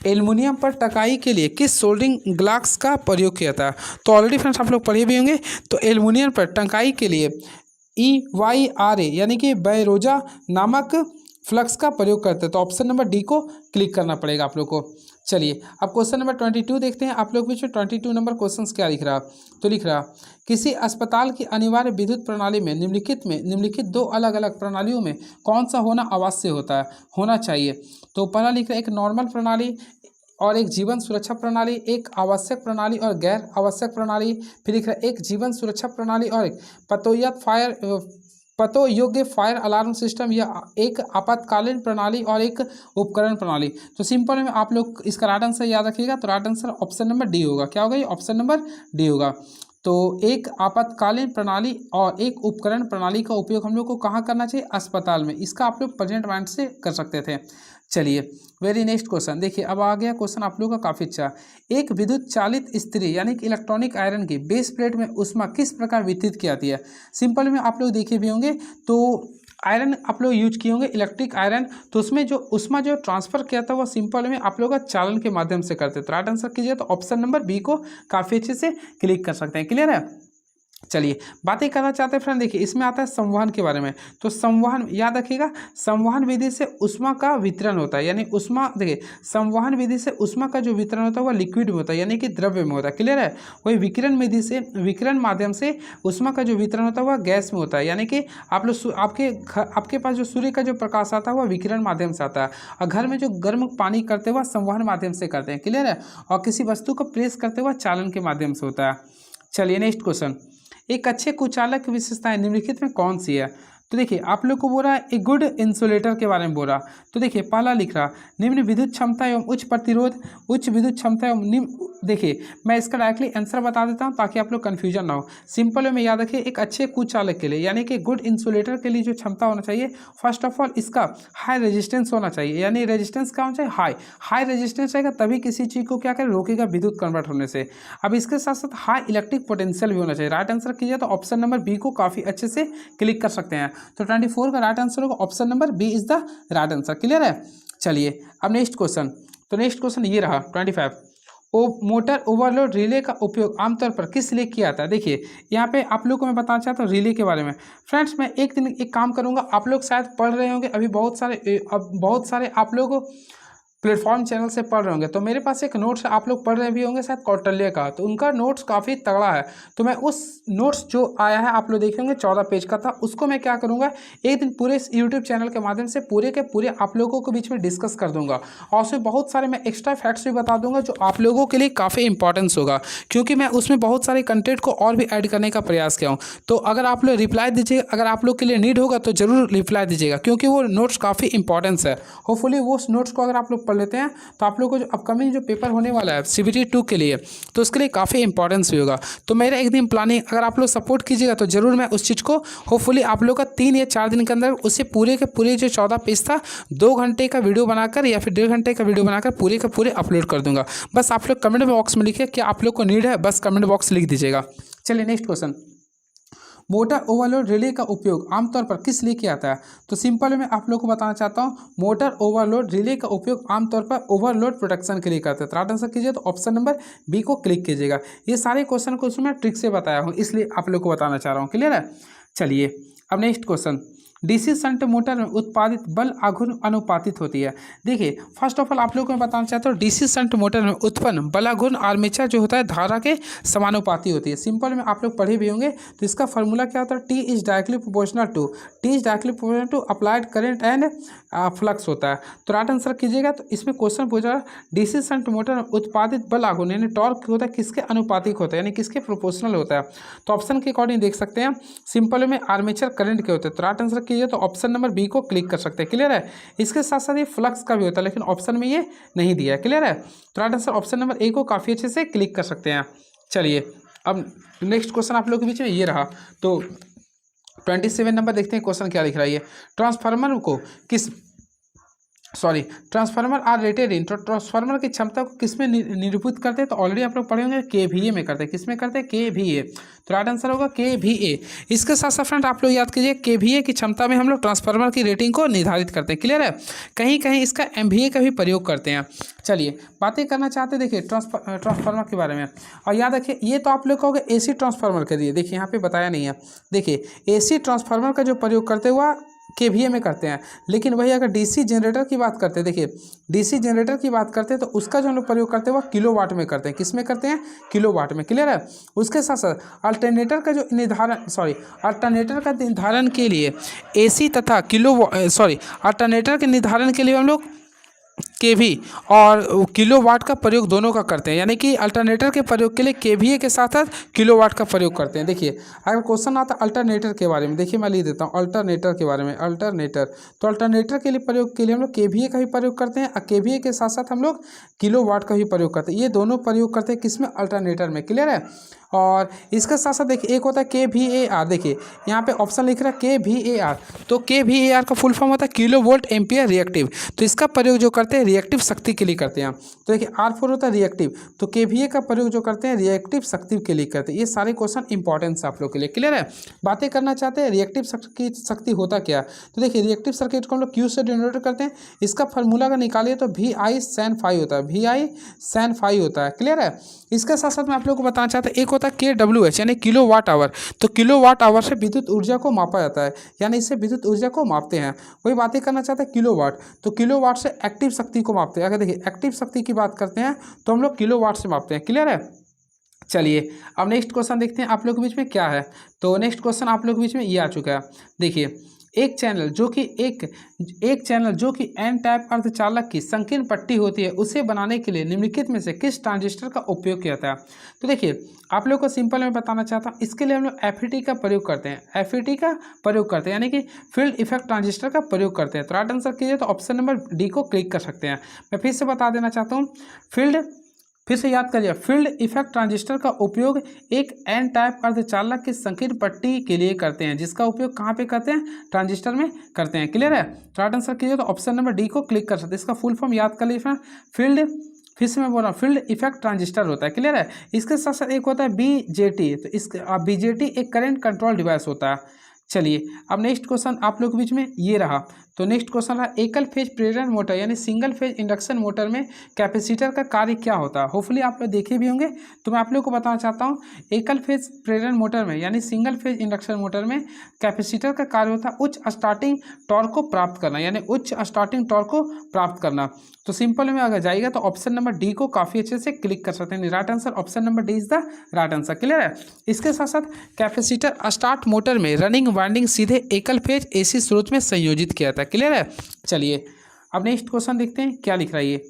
एल्युमिनियम पर टकाई के लिए किस सोल्डरिंग ग्लास का प्रयोग किया था? तो ऑलरेडी फ्रेंड्स आप लोग पढ़े भी होंगे। तो एल्युमिनियम पर टकाई के लिए EYRA यानी कि बैरोजा नामक फ्लक्स का प्रयोग करते हैं। तो ऑप्शन नंबर डी को क्लिक करना पड़ेगा आप लोग को। चलिए अब क्वेश्चन नंबर 22 देखते हैं। आप लोग बीच में 22 नंबर क्वेश्चन क्या लिख रहा? तो लिख रहा, किसी अस्पताल की अनिवार्य विद्युत प्रणाली में निम्नलिखित दो अलग अलग प्रणालियों में कौन सा होना चाहिए? तो पहला लिख रहा है एक नॉर्मल प्रणाली और एक जीवन सुरक्षा प्रणाली, एक आवश्यक प्रणाली और गैर आवश्यक प्रणाली। फिर लिख रहा है एक जीवन सुरक्षा प्रणाली और एक पतो योग्य फायर अलार्म सिस्टम, या एक आपातकालीन प्रणाली और एक उपकरण प्रणाली। तो सिंपल में आप लोग इसका राइट आंसर याद रखिएगा। तो right answer option number D होगा। क्या होगा? ये ऑप्शन नंबर डी होगा। तो एक आपातकालीन प्रणाली और एक उपकरण प्रणाली का उपयोग हम लोग को कहाँ करना चाहिए? अस्पताल में। इसका आप लोग प्रेजेंट माइंड से कर सकते थे। चलिए वेरी नेक्स्ट क्वेश्चन देखिए, अब आ गया क्वेश्चन आप लोगों का काफ़ी अच्छा। एक विद्युत चालित इस्त्री यानी कि इलेक्ट्रॉनिक आयरन की बेस प्लेट में ऊष्मा किस प्रकार वितरित की जाती है? सिंपल में आप लोग देखे भी होंगे, तो आयरन आप लोग यूज किए होंगे इलेक्ट्रिक आयरन, तो उसमें जो ऊष्मा जो ट्रांसफर किया था वो सिंपल में आप लोग का चालन के माध्यम से करते। तो राइट आंसर कीजिए तो ऑप्शन नंबर बी को काफ़ी अच्छे से क्लिक कर सकते हैं। क्लियर है? चलिए बातें करना चाहते हैं फ्रेंड, देखिए इसमें आता है संवहन के बारे में। तो संवहन याद रखिएगा, संवहन विधि से ऊष्मा का वितरण होता है, यानी ऊष्मा देखिए संवहन विधि से ऊष्मा का जो वितरण होता है वह लिक्विड में होता है, यानी कि द्रव्य में होता है। क्लियर है? वही विकिरण माध्यम से ऊष्मा का जो वितरण होता है वह गैस में होता है, यानी कि आप लोग आपके पास जो सूर्य का जो प्रकाश आता है वह विकिरण माध्यम से आता है, और घर में जो गर्म पानी करते हुए संवहन माध्यम से करते हैं। क्लियर है? और किसी वस्तु को प्रेस करते हुए चालन के माध्यम से होता है। चलिए नेक्स्ट क्वेश्चन, एक अच्छे कुचालक की विशेषताएं निम्नलिखित में कौन सी है? तो देखिए आप लोग को बोल रहा है एक गुड इंसुलेटर के बारे में बोल रहा। तो देखिए पहला लिख रहा निम्न विद्युत क्षमता एवं उच्च प्रतिरोध, उच्च विद्युत क्षमता एवं निम्न। देखिए मैं इसका डायरेक्टली आंसर बता देता हूं ताकि आप लोग कन्फ्यूजन ना हो। सिंपल में याद रखिए एक अच्छे कुचालक के लिए यानी कि गुड इंसुलेटर के लिए जो क्षमता होना चाहिए, फर्स्ट ऑफ ऑल इसका हाई रेजिस्टेंस होना चाहिए, यानी रेजिस्टेंस क्या होना चाहिए? हाई रेजिस्टेंस रहेगा तभी किसी चीज़ को क्या करे रोकेगा विद्युत कन्वर्ट होने से। अब इसके साथ साथ हाई इलेक्ट्रिक पोटेंशियल भी होना चाहिए। राइट आंसर कीजिए तो ऑप्शन नंबर बी को काफ़ी अच्छे से क्लिक कर सकते हैं। तो 24 का राइट आंसर होगा option number B is the right answer. Clear है? चलिए अब नेक्स्ट क्वेश्चन, तो नेक्स्ट क्वेश्चन ये रहा 25। मोटर ओवरलोड रिले का उपयोग आमतौर पर किस लिए किया जाता है? देखिए यहाँ पे आप लोग को मैं बताना चाहता हूँ रिले के बारे में। फ्रेंड्स मैं एक दिन एक काम करूँगा, आप लोग शायद पढ़ रहे होंगे अभी बहुत सारे आप लोग प्लेटफॉर्म चैनल से पढ़ रहे होंगे, तो मेरे पास एक नोट्स आप लोग पढ़ रहे भी होंगे शायद कौटिल्य का, तो उनका नोट्स काफ़ी तगड़ा है। तो मैं उस नोट्स जो आया है आप लोग देखे होंगे 14 पेज का था, उसको मैं क्या करूँगा एक दिन पूरे यूट्यूब चैनल के माध्यम से पूरे के पूरे आप लोगों के बीच में डिस्कस कर दूंगा, और उसमें बहुत सारे मैं एक्स्ट्रा फैक्ट्स भी बता दूंगा जो आप लोगों के लिए काफ़ी इंपॉर्टेंस होगा, क्योंकि मैं उसमें बहुत सारे कंटेंट को और भी ऐड करने का प्रयास किया हूँ। तो अगर आप लोग रिप्लाई दीजिएगा, अगर आप लोग के लिए नीड होगा तो जरूर रिप्लाई दीजिएगा, क्योंकि वो नोट्स काफ़ी इंपॉर्टेंस है। होपफुली वो नोट्स को अगर आप लोग पढ़ लेते हैं तो आप लोग को जो अपकमिंग जो पेपर होने वाला है CBT 2 के लिए, तो उसके लिए काफ़ी इंपॉर्टेंस भी होगा। तो मेरा एक दिन प्लानिंग अगर आप लोग सपोर्ट कीजिएगा तो ज़रूर मैं उस चीज़ को होपफुली आप लोग का 3 या 4 दिन के अंदर उसे पूरे के पूरे जो 14 पेज था 2 घंटे का वीडियो बनाकर या फिर 1.5 घंटे का वीडियो बनाकर पूरे का पूरे अपलोड कर दूंगा। बस आप लोग कमेंट बॉक्स में लिखिए कि आप लोग को नीड है, बस कमेंट बॉक्स लिख दीजिएगा। चलिए next question, motor overload relay का उपयोग आमतौर पर किस लिए किया जाता है? तो सिंपल में आप लोग को बताना चाहता हूँ, मोटर ओवरलोड रिले का उपयोग आमतौर पर ओवरलोड प्रोटेक्शन के लिए करते हैं। तो राइट आंसर कीजिए, तो ऑप्शन नंबर बी को क्लिक कीजिएगा। ये सारे क्वेश्चन को उसमें ट्रिक से बताया हूँ, इसलिए आप लोग को बताना चाह रहा हूँ। क्लियर है? चलिए अब next question, DC shunt motor में उत्पादित बल आघूर्ण अनुपातित होती है। देखिए फर्स्ट ऑफ ऑल आप लोगों को मैं बताना चाहता हूँ, डीसी शंट मोटर में उत्पन्न बल आघूर्ण आर्मेचर जो होता है धारा के समानुपाती होती है। सिंपल में आप लोग पढ़े भी होंगे, तो इसका फॉर्मूला क्या होता है? T is directly proportional to applied current and flux होता है। तो राइट आंसर कीजिएगा। तो इसमें क्वेश्चन पूछा डीसी शंट मोटर में उत्पादित बल आघूर्ण यानी टॉर्क होता है किसके अनुपातिक होता है, यानी किसके प्रोपोर्शनल होता है? तो ऑप्शन के अकॉर्डिंग देख सकते हैं, सिंपल में आर्मेचर करंट के होते हैं। तो राइट आंसर कीजिए, तो ऑप्शन नंबर बी को क्लिक कर सकते हैं। क्लियर है? इसके साथ साथ ये फ्लक्स का भी होता है, लेकिन ऑप्शन में ये नहीं दिया है। क्लियर है? तो right answer option number A को काफ़ी अच्छे से क्लिक कर सकते हैं। चलिए अब नेक्स्ट क्वेश्चन आप लोगों के बीच में ये रहा, तो 27 नंबर देखते हैं क्वेश्चन क्या लिख रहा है ये। ट्रांसफार्मर आर रेटेड इन, तो ट्रांसफार्मर की क्षमता को किस में निरूपित करते हैं? तो ऑलरेडी आप लोग पढ़े होंगे, KVA में करते हैं। किस में करते हैं? KVA। तो राइट आंसर होगा KVA। इसके साथ साथ फ्रेंड आप लोग याद कीजिए, KVA की क्षमता में हम लोग ट्रांसफार्मर की रेटिंग को निर्धारित करते हैं। क्लियर है? कहीं कहीं इसका MVA का भी प्रयोग करते हैं। चलिए बातें करना चाहते हैं, देखिए ट्रांसफार्मर के बारे में, और याद रखिए ये तो आप लोग कहोगे AC ट्रांसफार्मर के लिए, देखिए यहाँ पे बताया नहीं है। देखिए AC ट्रांसफार्मर का जो प्रयोग करते हुआ KVA में करते हैं, लेकिन वही अगर DC जनरेटर की बात करते हैं, देखिए DC जनरेटर की बात करते हैं तो उसका जो हम लोग प्रयोग करते हैं वो किलोवाट में करते हैं। किस में करते हैं? किलोवाट में। क्लियर है? उसके साथ साथ अल्टरनेटर का निर्धारण के लिए AC तथा अल्टरनेटर के निर्धारण के लिए हम लोग KV और किलोवाट का प्रयोग दोनों का करते हैं, यानी कि अल्टरनेटर के प्रयोग के लिए KVA के साथ साथ किलोवाट का प्रयोग करते हैं। देखिए अगर क्वेश्चन आता है अल्टरनेटर के बारे में, देखिए मैं लिख देता हूँ अल्टरनेटर के बारे में। तो अल्टरनेटर के लिए प्रयोग के लिए हम लोग KVA का भी प्रयोग करते हैं, और KVA के साथ साथ हम लोग किलोवाट का भी प्रयोग करते हैं। ये दोनों प्रयोग करते हैं किस में? अल्टरनेटर में। क्लियर है? और इसके साथ साथ देखिए एक होता है KVAR, देखिए यहाँ पे ऑप्शन लिख रहा है KVAR, तो KVAR का फुल फॉर्म होता है किलो वोल्ट एम्पियर रिएक्टिव। तो इसका प्रयोग जो करते हैं रिएक्टिव शक्ति के लिए करते हैं। तो देखिए R4 होता है रिएक्टिव, तो KVA का प्रयोग जो करते हैं रिएक्टिव शक्ति के लिए करते हैं। ये सारे क्वेश्चन इंपॉर्टेंट है आप लोग के लिए। क्लियर है? बातें करना चाहते हैं रिएक्टिव शक्ति होता क्या? तो देखिए रिएक्टिव सर्किट को हम लोग Q से डिनोट करते हैं। इसका फार्मूला अगर निकालिए तो VI sin phi होता है, VI sin phi होता है। क्लियर है? इसके साथ साथ मैं आप लोगों को बताना चाहता हूँ, एक होता है KWH यानी किलो वाट आवर। तो किलो वाट आवर से विद्युत ऊर्जा को मापा जाता है, यानी इससे विद्युत ऊर्जा को मापते हैं। वही बातें करना चाहते हैं किलो वाट, तो किलो वाट से एक्टिव शक्ति को मापते हैं। अगर देखिए एक्टिव शक्ति की बात करते हैं तो हम लोग किलो वाट से मापते हैं। क्लियर है? चलिए अब नेक्स्ट क्वेश्चन देखते हैं आप लोग के बीच में क्या है। तो नेक्स्ट क्वेश्चन आप लोग के बीच में ये आ चुका है। देखिए एक चैनल जो कि एन टाइप अर्धचालक की संकीर्ण पट्टी होती है, उसे बनाने के लिए निम्नलिखित में से किस ट्रांजिस्टर का उपयोग किया जाता है? तो देखिए आप लोग को सिंपल में बताना चाहता हूँ, इसके लिए हम लोग FET का प्रयोग करते हैं, यानी कि फील्ड इफेक्ट ट्रांजिस्टर का प्रयोग करते हैं। तो राइट आंसर कीजिए, तो ऑप्शन नंबर डी को क्लिक कर सकते हैं। मैं फिर से बता देना चाहता हूँ, फिर से याद करिए, फील्ड इफेक्ट ट्रांजिस्टर का उपयोग एक एन टाइप अर्धचालक की संकीर्ण पट्टी के लिए करते हैं, जिसका उपयोग कहाँ पे करते हैं? ट्रांजिस्टर में करते हैं। क्लियर है? तो राइट आंसर कीजिए, तो ऑप्शन नंबर डी को क्लिक कर सकते हैं। इसका फुल फॉर्म याद कर लीजिए, फिर से मैं बोल रहा हूँ फील्ड इफेक्ट ट्रांजिस्टर होता है। क्लियर है? इसके साथ साथ एक होता है BJT, तो इसके BJT एक करंट कंट्रोल डिवाइस होता है। चलिए अब नेक्स्ट क्वेश्चन आप लोग के बीच में ये रहा। तो नेक्स्ट क्वेश्चन रहा, एकल फेज प्रेरण मोटर यानी सिंगल फेज इंडक्शन मोटर में कैपेसिटर का कार्य क्या होता है? होपफुली आप लोग देखे भी होंगे, तो मैं आप लोग को बताना चाहता हूँ, एकल फेज प्रेरण मोटर में यानी सिंगल फेज इंडक्शन मोटर में कैपेसिटर का कार्य होता है उच्च स्टार्टिंग टॉर्क को प्राप्त करना, यानी उच्च स्टार्टिंग टॉर्क को प्राप्त करना। तो सिंपल में अगर जाएगा तो ऑप्शन नंबर डी को काफ़ी अच्छे से क्लिक कर सकते हैं। Right answer option number D is the right answer. Clear है? इसके साथ साथ कैपेसिटर स्टार्ट मोटर में रनिंग वाइंडिंग सीधे एकल फेज AC स्रोत में संयोजित किया था। क्लियर है? चलिए अब नेक्स्ट क्वेश्चन देखते हैं क्या लिख रहा है ये।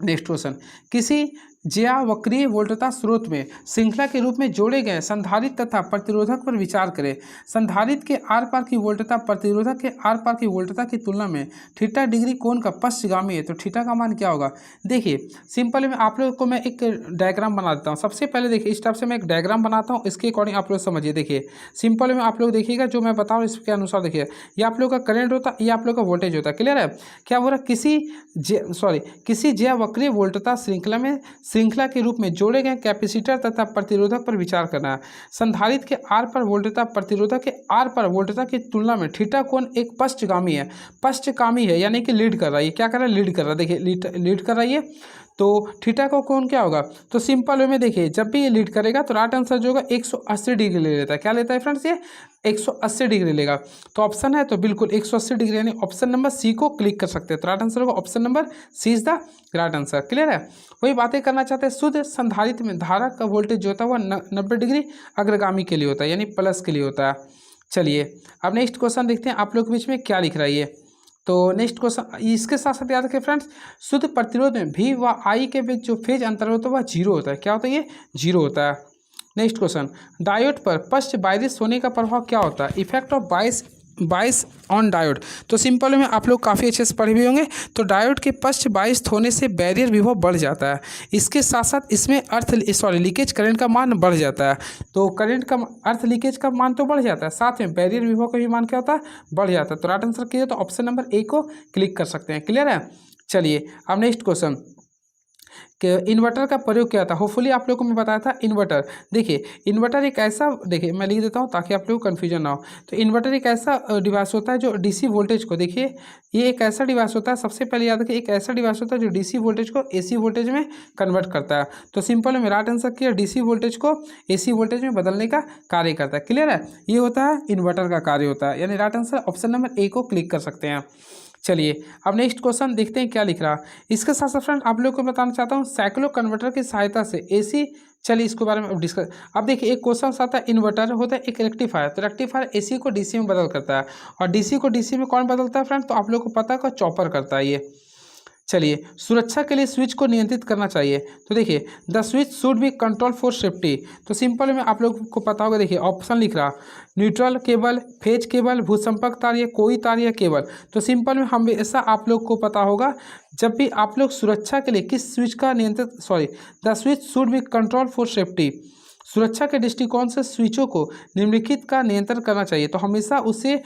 नेक्स्ट क्वेश्चन, किसी ज्यावक्रीय वोल्टता स्रोत में श्रृंखला के रूप में जोड़े गए संधारित्र तथा प्रतिरोधक पर विचार करें। संधारित्र के आर पार की वोल्टता प्रतिरोधक के आर पार की वोल्टता की तुलना में थीटा डिग्री कोण का पश्चगामी है, तो थीटा का मान क्या होगा? देखिए सिंपल में आप लोग को मैं एक डायग्राम बना देता हूँ। सबसे पहले देखिए इस टाइप से मैं एक डायग्राम बनाता हूँ, इसके अकॉर्डिंग आप लोग समझिए। देखिए सिंपल में आप लोग देखिएगा, जो मैं बताऊँ इसके अनुसार देखिए, ये आप लोग का करंट होता है, ये आप लोग का वोल्टेज होता है। क्लियर है? क्या हो रहा है? किसी ज्यावक्रीय वोल्टता श्रृंखला में श्रृंखला के रूप में जोड़े गए कैपेसिटर तथा प्रतिरोधक पर विचार करना है। संधारित्र के आर पर वोल्टेज प्रतिरोधक के आर पर वोल्टेज की तुलना में थीटा कोण एक पश्चगामी है यानी कि लीड कर रहा है। क्या कर रहा है? लीड कर रहा है। देखिए लीड कर रही है तो थीटा का कोण क्या होगा? तो सिंपल वे में देखिए जब भी ये लीड करेगा तो राइट आंसर जो होगा 180 डिग्री ले लेता है। क्या लेता है फ्रेंड्स? ये 180 डिग्री लेगा। तो ऑप्शन है तो बिल्कुल 180 डिग्री यानी ऑप्शन नंबर सी को क्लिक कर सकते हैं। तो राइट आंसर होगा option number C is the right answer. Clear है? वही बातें करना चाहते हैं। शुद्ध संधारित्र में धारा का वोल्टेज जो होता है वह 90 डिग्री अग्रगामी के लिए होता है यानी प्लस के लिए होता है। चलिए अब नेक्स्ट क्वेश्चन देखते हैं आप लोग के बीच में क्या लिख रहा है ये। तो नेक्स्ट क्वेश्चन इसके साथ साथ याद रखें फ्रेंड्स, शुद्ध प्रतिरोध में भी व आई के बीच जो फेज अंतर होता है वह जीरो होता है। क्या होता है? ये जीरो होता है। नेक्स्ट क्वेश्चन, डायोड पर पश्च बायरिश होने का प्रभाव क्या होता है? इफेक्ट ऑफ बाइस ऑन डायोड। तो सिंपल में आप लोग काफ़ी अच्छे से पढ़े भी होंगे। तो डायोड के पश्च बाइस होने से बैरियर विभव बढ़ जाता है। इसके साथ साथ इसमें लीकेज करंट का मान बढ़ जाता है। तो करंट का अर्थ लीकेज का मान तो बढ़ जाता है, साथ में बैरियर विभव का भी मान क्या होता है? बढ़ जाता है। तो राइट आंसर क्या है? तो ऑप्शन नंबर ए को क्लिक कर सकते हैं। क्लियर है? चलिए अब नेक्स्ट क्वेश्चन कि इन्वर्टर का प्रयोग क्या था। होपफुली आप लोगों को मैं बताया था इन्वर्टर। देखिए इन्वर्टर एक ऐसा, देखिए मैं लिख देता हूँ ताकि आप लोगों को कन्फ्यूजन ना हो। तो इन्वर्टर एक ऐसा डिवाइस होता है जो डीसी वोल्टेज को, देखिए ये एक ऐसा डिवाइस होता है, सबसे पहले याद रखिए एक ऐसा डिवाइस होता है जो डीसी वोल्टेज को एसी वोल्टेज में कन्वर्ट करता है। तो सिंपल में राइट आंसर किया, डीसी वोल्टेज को एसी वोल्टेज में बदलने का कार्य करता है। क्लियर है? ये होता है इन्वर्टर का कार्य होता है, यानी right answer option number A को क्लिक कर सकते हैं। चलिए अब नेक्स्ट क्वेश्चन देखते हैं क्या लिख रहा है। इसके साथ साथ फ्रेंड आप लोग को बताना चाहता हूँ साइक्लो कन्वर्टर की सहायता से एसी, चलिए इसके बारे में डिस्कस। अब देखिए एक क्वेश्चन आता है इन्वर्टर होता है एक रेक्टिफायर। तो रेक्टिफायर एसी को डीसी में बदल करता है, और डीसी को डीसी में कौन बदलता है फ्रेंड? तो आप लोग को पता है चॉपर करता है ये। चलिए सुरक्षा के लिए स्विच को नियंत्रित करना चाहिए। तो देखिए the switch should be control for safety. तो सिंपल में आप लोग को पता होगा, देखिए ऑप्शन लिख रहा न्यूट्रल केबल, फेज केबल, भूसंपर्क तार या कोई तार या केबल। तो सिंपल में हमेशा आप लोग को पता होगा जब भी आप लोग सुरक्षा के लिए किस स्विच का the switch should be control for safety. सुरक्षा के दृष्टिकोण से स्विचों को निम्नलिखित का नियंत्रण करना चाहिए। तो हमेशा उसे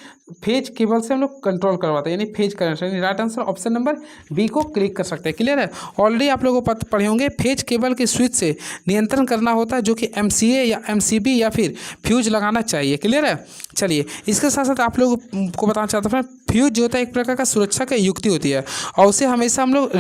फेज केबल से हम लोग कंट्रोल करवाते हैं, यानी फेज करंट। यानी right answer option number B को क्लिक कर सकते हैं। क्लियर है? ऑलरेडी आप लोगों को पढ़े होंगे फेज केबल के स्विच से नियंत्रण करना होता है, जो कि एमसीए या एमसीबी या फिर फ्यूज लगाना चाहिए। क्लियर है? चलिए इसके साथ साथ आप लोगों को बताना चाहता हूँ फ्यूज जो होता है एक प्रकार का सुरक्षा का युक्ति होती है, और उसे हमेशा हम लोग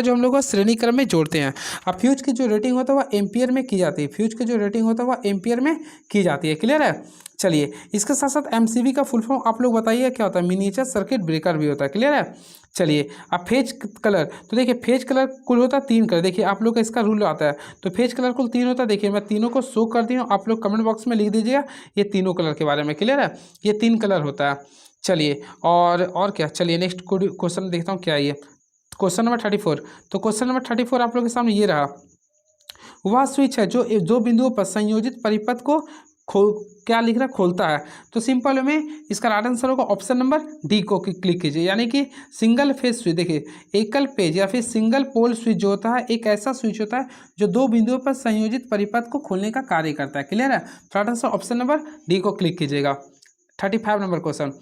हम लोग श्रेणी क्रम में जोड़ते हैं। अब फ्यूज की जो रेटिंग होता है वह एम्पियर में की जाती है। फ्यूज की जो रेटिंग होता है वह एम्पियर में की जाती है। क्लियर है? चलिए इसके साथ साथ एमसीबी का फुल फॉर्म आप लोग बताइए क्या होता है? मिनिएचर सर्किट ब्रेकर भी होता है। क्लियर है? चलिए अब फेज कलर, तो देखिए फेज कलर कुल होता है 3 कलर। देखिए आप लोग का इसका रूल आता है, तो फेज कलर कुल 3 होता है। देखिए मैं तीनों को शो कर दी हूँ, आप लोग कमेंट बॉक्स में लिख दीजिएगा ये तीनों कलर के बारे में। क्लियर है? ये 3 कलर होता है। चलिए और क्या, चलिए नेक्स्ट क्वेश्चन देखता हूँ क्या है ये। Question number 34। तो क्वेश्चन नंबर 34 आप लोग के सामने ये रहा, वह स्विच है जो बिंदुओं पर संयोजित परिपथ को क्या लिख रहा है? खोलता है। तो सिंपल में इसका राइट आंसर होगा ऑप्शन नंबर डी को क्लिक कीजिए, यानी कि सिंगल फेज स्विच। देखिए एकल पेज या फिर सिंगल पोल स्विच जो होता है एक ऐसा स्विच होता है जो 2 बिंदुओं पर संयोजित परिपथ को खोलने का कार्य करता है। क्लियर है? Right answer option number D को क्लिक कीजिएगा। 35 नंबर क्वेश्चन,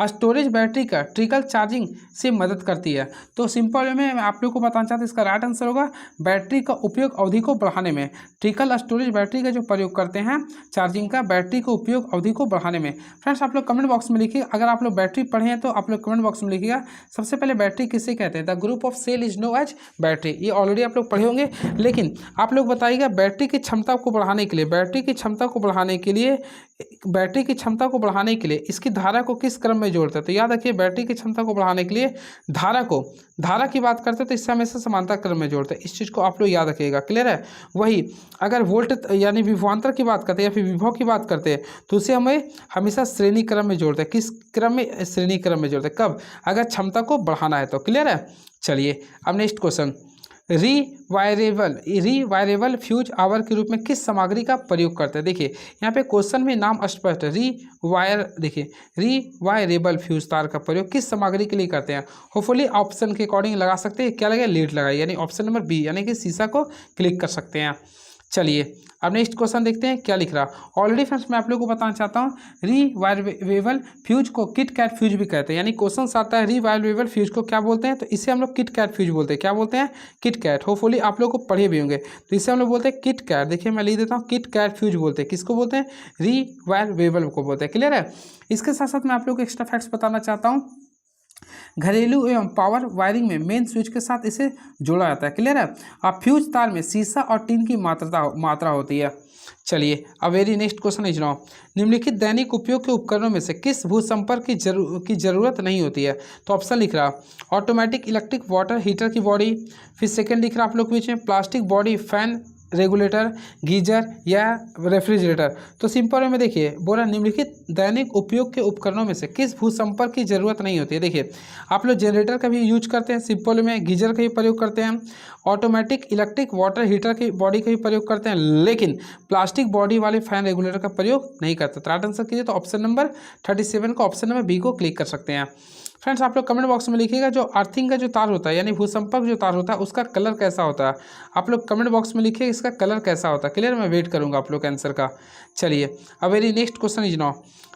स्टोरेज बैटरी का ट्रिकल चार्जिंग से मदद करती है। तो सिंपल में मैं आप लोग को बताना चाहता हूँ इसका राइट आंसर होगा बैटरी का उपयोग अवधि को बढ़ाने में। ट्रिकल स्टोरेज बैटरी का जो प्रयोग करते हैं चार्जिंग का, बैटरी का उपयोग अवधि को बढ़ाने में। फ्रेंड्स आप लोग कमेंट बॉक्स में लिखिए, अगर आप लोग बैटरी पढ़े हैं तो आप लोग कमेंट बॉक्स में लिखिएगा सबसे पहले बैटरी किसे कहते हैं? The group of cell is known as battery. ये ऑलरेडी आप लोग पढ़े होंगे, लेकिन आप लोग बताइएगा बैटरी की क्षमता को बढ़ाने के लिए, बैटरी की क्षमता को बढ़ाने के लिए इसकी धारा को किस क्रम में जोड़ते हैं? तो याद रखिए बैटरी की क्षमता को बढ़ाने के लिए धारा की बात करते हैं तो इससे हमेशा समांतर क्रम में जोड़ते हैं। इस चीज़ को आप लोग याद रखिएगा। क्लियर है? वही अगर वोल्ट यानी विभवांतर की बात करते हैं या फिर विभव की बात करते हैं तो उसे हमें हमेशा श्रेणी क्रम में जोड़ते हैं। किस क्रम में? श्रेणी क्रम में जोड़ते हैं। कब? अगर क्षमता को बढ़ाना है तो। क्लियर है? चलिए अब नेक्स्ट क्वेश्चन, रीवायरेबल फ्यूज आवर के रूप में किस सामग्री का प्रयोग करते हैं? देखिए यहाँ पे क्वेश्चन में नाम स्पष्ट है, रीवायरेबल फ्यूज तार का प्रयोग किस सामग्री के लिए करते हैं? होपफुली ऑप्शन के अकॉर्डिंग लगा सकते हैं। क्या लगे? लीड लगाए, यानी ऑप्शन नंबर बी, यानी कि शीशा को क्लिक कर सकते हैं। चलिए अब नेक्स्ट क्वेश्चन देखते हैं क्या लिख रहा। ऑलरेडी फ्रेंड्स मैं आप लोगों को बताना चाहता हूँ रीवाल्वेबल फ्यूज को किट कैट फ्यूज भी कहते हैं, यानी क्वेश्चन आता है रीवाल्वेबल फ्यूज को क्या बोलते हैं, तो इसे हम लोग किट कैट फ्यूज बोलते हैं। क्या बोलते हैं? Kit Kat. होपफुली आप लोग को पढ़े भी होंगे, तो इसे हम लोग बोलते हैं किट कैट। देखिए मैं लिख देता हूँ, किट कैट फ्यूज बोलते हैं। किसको बोलते हैं? रीवाल्वेबल को बोलते हैं। क्लियर है? इसके साथ साथ मैं आप लोग को एक्स्ट्रा फैक्ट्स बताना चाहता हूँ। घरेलू एवं पावर वायरिंग में मेन स्विच के साथ इसे जोड़ा जाता है। क्लियर है? अब फ्यूज तार में सीसा और टिन की मात्रा होती है। चलिए अब very next question is now, निम्नलिखित दैनिक उपयोग के उपकरणों में से किस भू संपर्क की जरूरत नहीं होती है? तो ऑप्शन लिख रहा ऑटोमेटिक इलेक्ट्रिक वाटर हीटर की बॉडी, फिर सेकंड लिख रहा आप लोग के बीच में plastic body fan regulator, geyser या रेफ्रिजरेटर। तो सिंपल में देखिए बोला निम्नलिखित दैनिक उपयोग के उपकरणों में से किस भू संपर्क की जरूरत नहीं होती है। देखिए आप लोग जनरेटर का भी यूज करते हैं, सिंपल में गीजर का भी प्रयोग करते हैं, ऑटोमेटिक इलेक्ट्रिक वाटर हीटर की बॉडी का भी प्रयोग करते हैं, लेकिन प्लास्टिक बॉडी वाले फैन रेगुलेटर का प्रयोग नहीं करते। तो राइट आंसर कीजिए तो ऑप्शन नंबर 37 को, ऑप्शन नंबर बी को क्लिक कर सकते हैं। फ्रेंड्स आप लोग कमेंट बॉक्स में लिखिएगा जो अर्थिंग का जो तार होता है यानी भूसंपर्क जो तार होता है उसका कलर कैसा होता है। आप लोग कमेंट बॉक्स में लिखिए इसका कलर कैसा होता है। क्लियर? मैं वेट करूंगा आप लोग के आंसर का। चलिए अब very next question is now,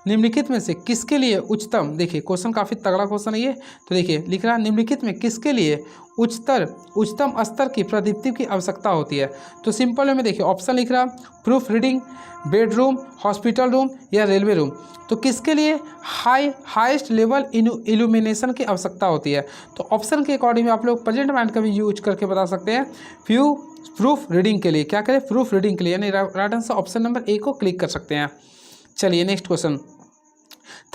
निम्नलिखित में से किसके लिए उच्चतम, देखिए क्वेश्चन काफ़ी तगड़ा क्वेश्चन है ये, तो देखिए लिख रहा है निम्नलिखित में किसके लिए उच्चतम स्तर की प्रदीप्ति की आवश्यकता होती है। तो सिंपल में देखिए ऑप्शन लिख रहा proof reading, bedroom, hospital room या रेलवे रूम। तो किसके लिए हाईएस्ट लेवल इल्यूमिनेशन की आवश्यकता होती है? तो ऑप्शन के अकॉर्डिंग आप लोग प्रेजेंट माइंड का भी यूज करके बता सकते हैं। प्रूफ रीडिंग के लिए क्या करें? प्रूफ रीडिंग के लिए, यानी right answer option number A को क्लिक कर सकते हैं। चलिए नेक्स्ट क्वेश्चन,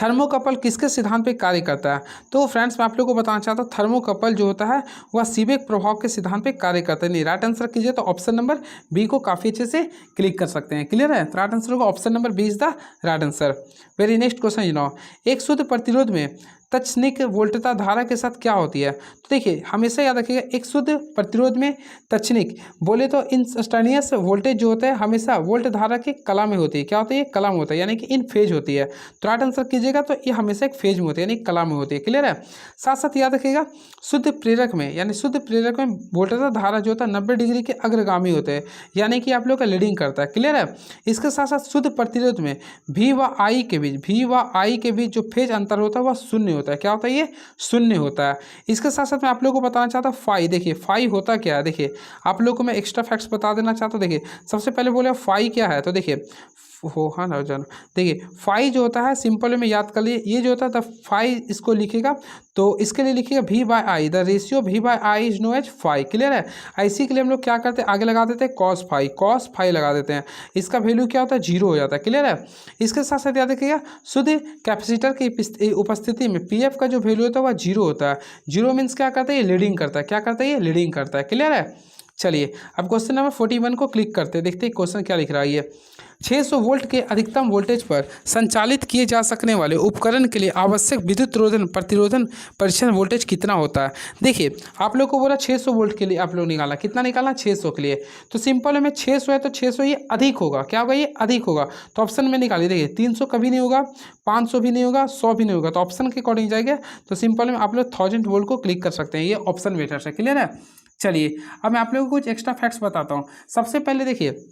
थर्मोकपल किसके सिद्धांत पे कार्य करता है? तो फ्रेंड्स मैं आप लोगों को बताना चाहता हूँ थर्मोकपल जो होता है वह सीबेक प्रभाव के सिद्धांत पे कार्य करता है। नहीं, राइट आंसर कीजिए तो ऑप्शन नंबर बी को काफ़ी अच्छे से क्लिक कर सकते हैं। क्लियर है? तो राइट आंसर होगा option number B is the right answer. Very next question you know, एक शुद्ध प्रतिरोध में तत्क्षणिक वोल्टता धारा के साथ क्या होती है? तो देखिए हमेशा याद रखिएगा एक शुद्ध प्रतिरोध में तत्क्षणिक बोले तो इंस्टेंटेनियस वोल्टेज जो होता है हमेशा वोल्ट धारा के कला में होती है। क्या होती है? कला में होता है, यानी कि इन फेज होती है। तो राइट आंसर कीजिएगा तो ये हमेशा एक फेज में होती है यानी कला में होती है। क्लियर है? साथ साथ याद रखिएगा शुद्ध प्रेरक में, यानी शुद्ध प्रेरक में वोल्टता धारा जो होता है 90 डिग्री के अग्रगामी होते हैं, यानी कि आप लोग का लीडिंग करता है। क्लियर है? इसके साथ साथ शुद्ध प्रतिरोध में V व I के बीच जो फेज अंतर होता है वह शून्य होता है। क्या होता है? ये शून्य होता है। इसके साथ साथ मैं आप लोगों को बताना चाहता हूँ फाई। देखिए फाई होता क्या है, देखिए आप लोगों को मैं एक्स्ट्रा फैक्ट्स बता देना चाहता हूँ। देखिए सबसे पहले बोले फाई क्या है, तो देखिए हाँ ना जान, देखिए फाई जो होता है सिंपल में याद कर लिए, ये जो होता है फाई इसको लिखेगा तो इसके लिए लिखिएगा V/I, the ratio V/I is known as phi. Clear है? ऐसी के लिए हम लोग क्या करते हैं आगे लगा देते हैं कॉस फाई लगा देते हैं, इसका वैल्यू क्या होता है? 0 हो जाता है। क्लियर है? इसके साथ साथ याद रखिएगा शुद्ध कैपेसिटर की उपस्थिति में PF का जो वैल्यू होता है वह 0 होता है। 0 मीन्स क्या करता है? ये लीडिंग करता है। क्या करता है? ये लीडिंग करता है। क्लियर है? चलिए अब क्वेश्चन नंबर 41 को क्लिक करते हैं, देखते हैं क्वेश्चन क्या लिख रहा है। ये 600 वोल्ट के अधिकतम वोल्टेज पर संचालित किए जा सकने वाले उपकरण के लिए आवश्यक विद्युत प्रतिरोधन परीक्षण वोल्टेज कितना होता है? देखिए आप लोग को बोला 600 वोल्ट के लिए आप लोग निकालना, कितना निकालना? 600 के लिए। तो सिंपल में 600 है तो 600 ये अधिक होगा। क्या होगा? ये अधिक होगा। तो ऑप्शन में निकालिए। देखिए 300 कभी नहीं होगा, 500 भी नहीं होगा, 100 भी नहीं होगा, तो ऑप्शन के अकॉर्डिंग जाएगा। तो सिंपल में आप लोग 1000 वोल्ट को क्लिक कर सकते हैं, ये ऑप्शन बेटर है। क्लियर है? चलिए अब मैं आप लोगों को कुछ एक्स्ट्रा फैक्ट्स बताता हूँ। सबसे पहले देखिए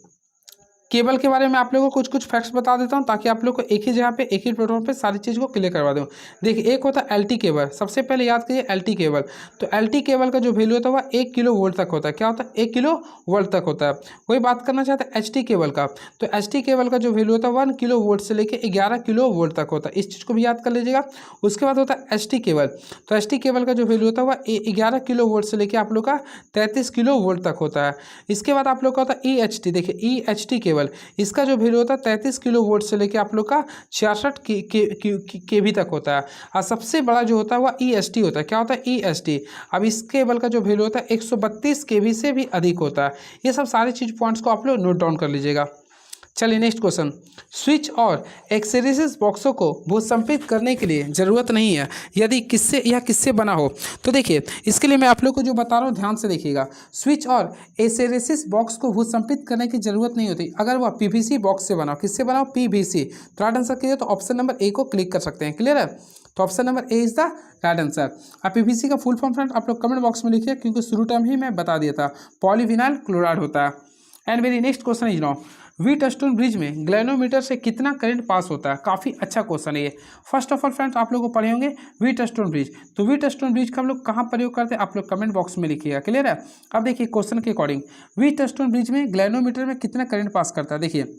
केबल के बारे में आप लोगों को कुछ फैक्ट्स बता देता हूं ताकि आप लोग को एक ही जगह पे एक ही प्लेटफॉर्म पे सारी चीज़ को क्लियर करवा दूं। देखिए एक होता है LT केबल, सबसे पहले याद करिए LT केबल। तो LT केबल का जो वैल्यू होता है वह 1 किलो वोल्ट तक होता है। क्या होता है? 1 किलो वोल्ट तक होता है। वही बात करना चाहते हैं HT केबल का, तो HT केबल का जो वैल्यू होता है 1 किलो वोल्ट से लेकर 11 किलो वोल्ट तक होता है। इस चीज़ को भी याद कर लीजिएगा। उसके बाद होता है ST केबल, तो ST केबल का जो वैल्यू होता है वह 11 किलो वोल्ट से लेकर आप लोग का 33 किलो वोल्ट तक होता है। इसके बाद आप लोग का होता है EHT। देखिए EHT केबल, इसका जो वैल्यू होता है 33 किलो वोल्ट से लेके आप लोग का 66 केवी तक होता है। और सबसे बड़ा जो होता है वह EST होता है। क्या होता है? EST। अब इस केबल का जो वैल्यू होता है 132 केवी से भी अधिक होता है। ये सब सारी चीज पॉइंट्स को आप लोग नोट डाउन कर लीजिएगा। चलिए नेक्स्ट क्वेश्चन, स्विच और एक्सेसरीज बॉक्सों को भूसंपित करने के लिए ज़रूरत नहीं है यदि किससे बना हो? तो देखिए इसके लिए मैं आप लोग को जो बता रहा हूँ ध्यान से देखिएगा। स्विच और एक्सेसरीज बॉक्स को भूसंपित करने की ज़रूरत नहीं होती अगर वह PVC बॉक्स से बना हो। किससे बना हो? PVC। तो राइट आंसर कीजिए तो ऑप्शन नंबर ए को क्लिक कर सकते हैं। क्लियर है? तो option number A is the right answer. अब PVC का फुल फॉर्म फ्रेंड आप लोग कमेंट बॉक्स में लिखिए क्योंकि शुरू टाइम ही मैं बता दिया था, पॉलीविनाइल क्लोराइड होता है। And very next question is now, Wheatstone bridge में ग्लैनोमीटर से कितना करंट पास होता है। काफ़ी अच्छा क्वेश्चन है ये। फर्स्ट ऑफ ऑल फ्रेंड्स आप लोगों को पढ़े होंगे व्हीटस्टोन ब्रिज। तो व्हीटस्टोन ब्रिज का हम लोग कहाँ प्रयोग करते हैं, आप लोग कमेंट बॉक्स में लिखिएगा। क्लियर है। अब देखिए क्वेश्चन के अकॉर्डिंग व्हीटस्टोन ब्रिज में ग्लैनोमीटर में कितना करंट पास करता है। देखिए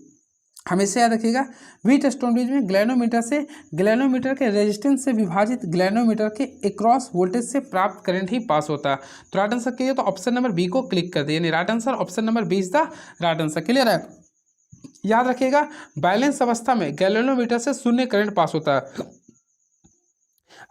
हमेशा याद रखिएगा, व्हीटस्टोन ब्रिज में ग्लैनोमीटर के रेजिस्टेंस से विभाजित ग्लैनोमीटर के अक्रॉस वोल्टेज से प्राप्त करंट ही पास होता है। तो राइट आंसर कहिए तो ऑप्शन नंबर बी को क्लिक कर दिए, यानी right answer option number B is the right answer. Clear है। याद रखिएगा बैलेंस अवस्था में गैल्वेनोमीटर से शून्य करंट पास होता है।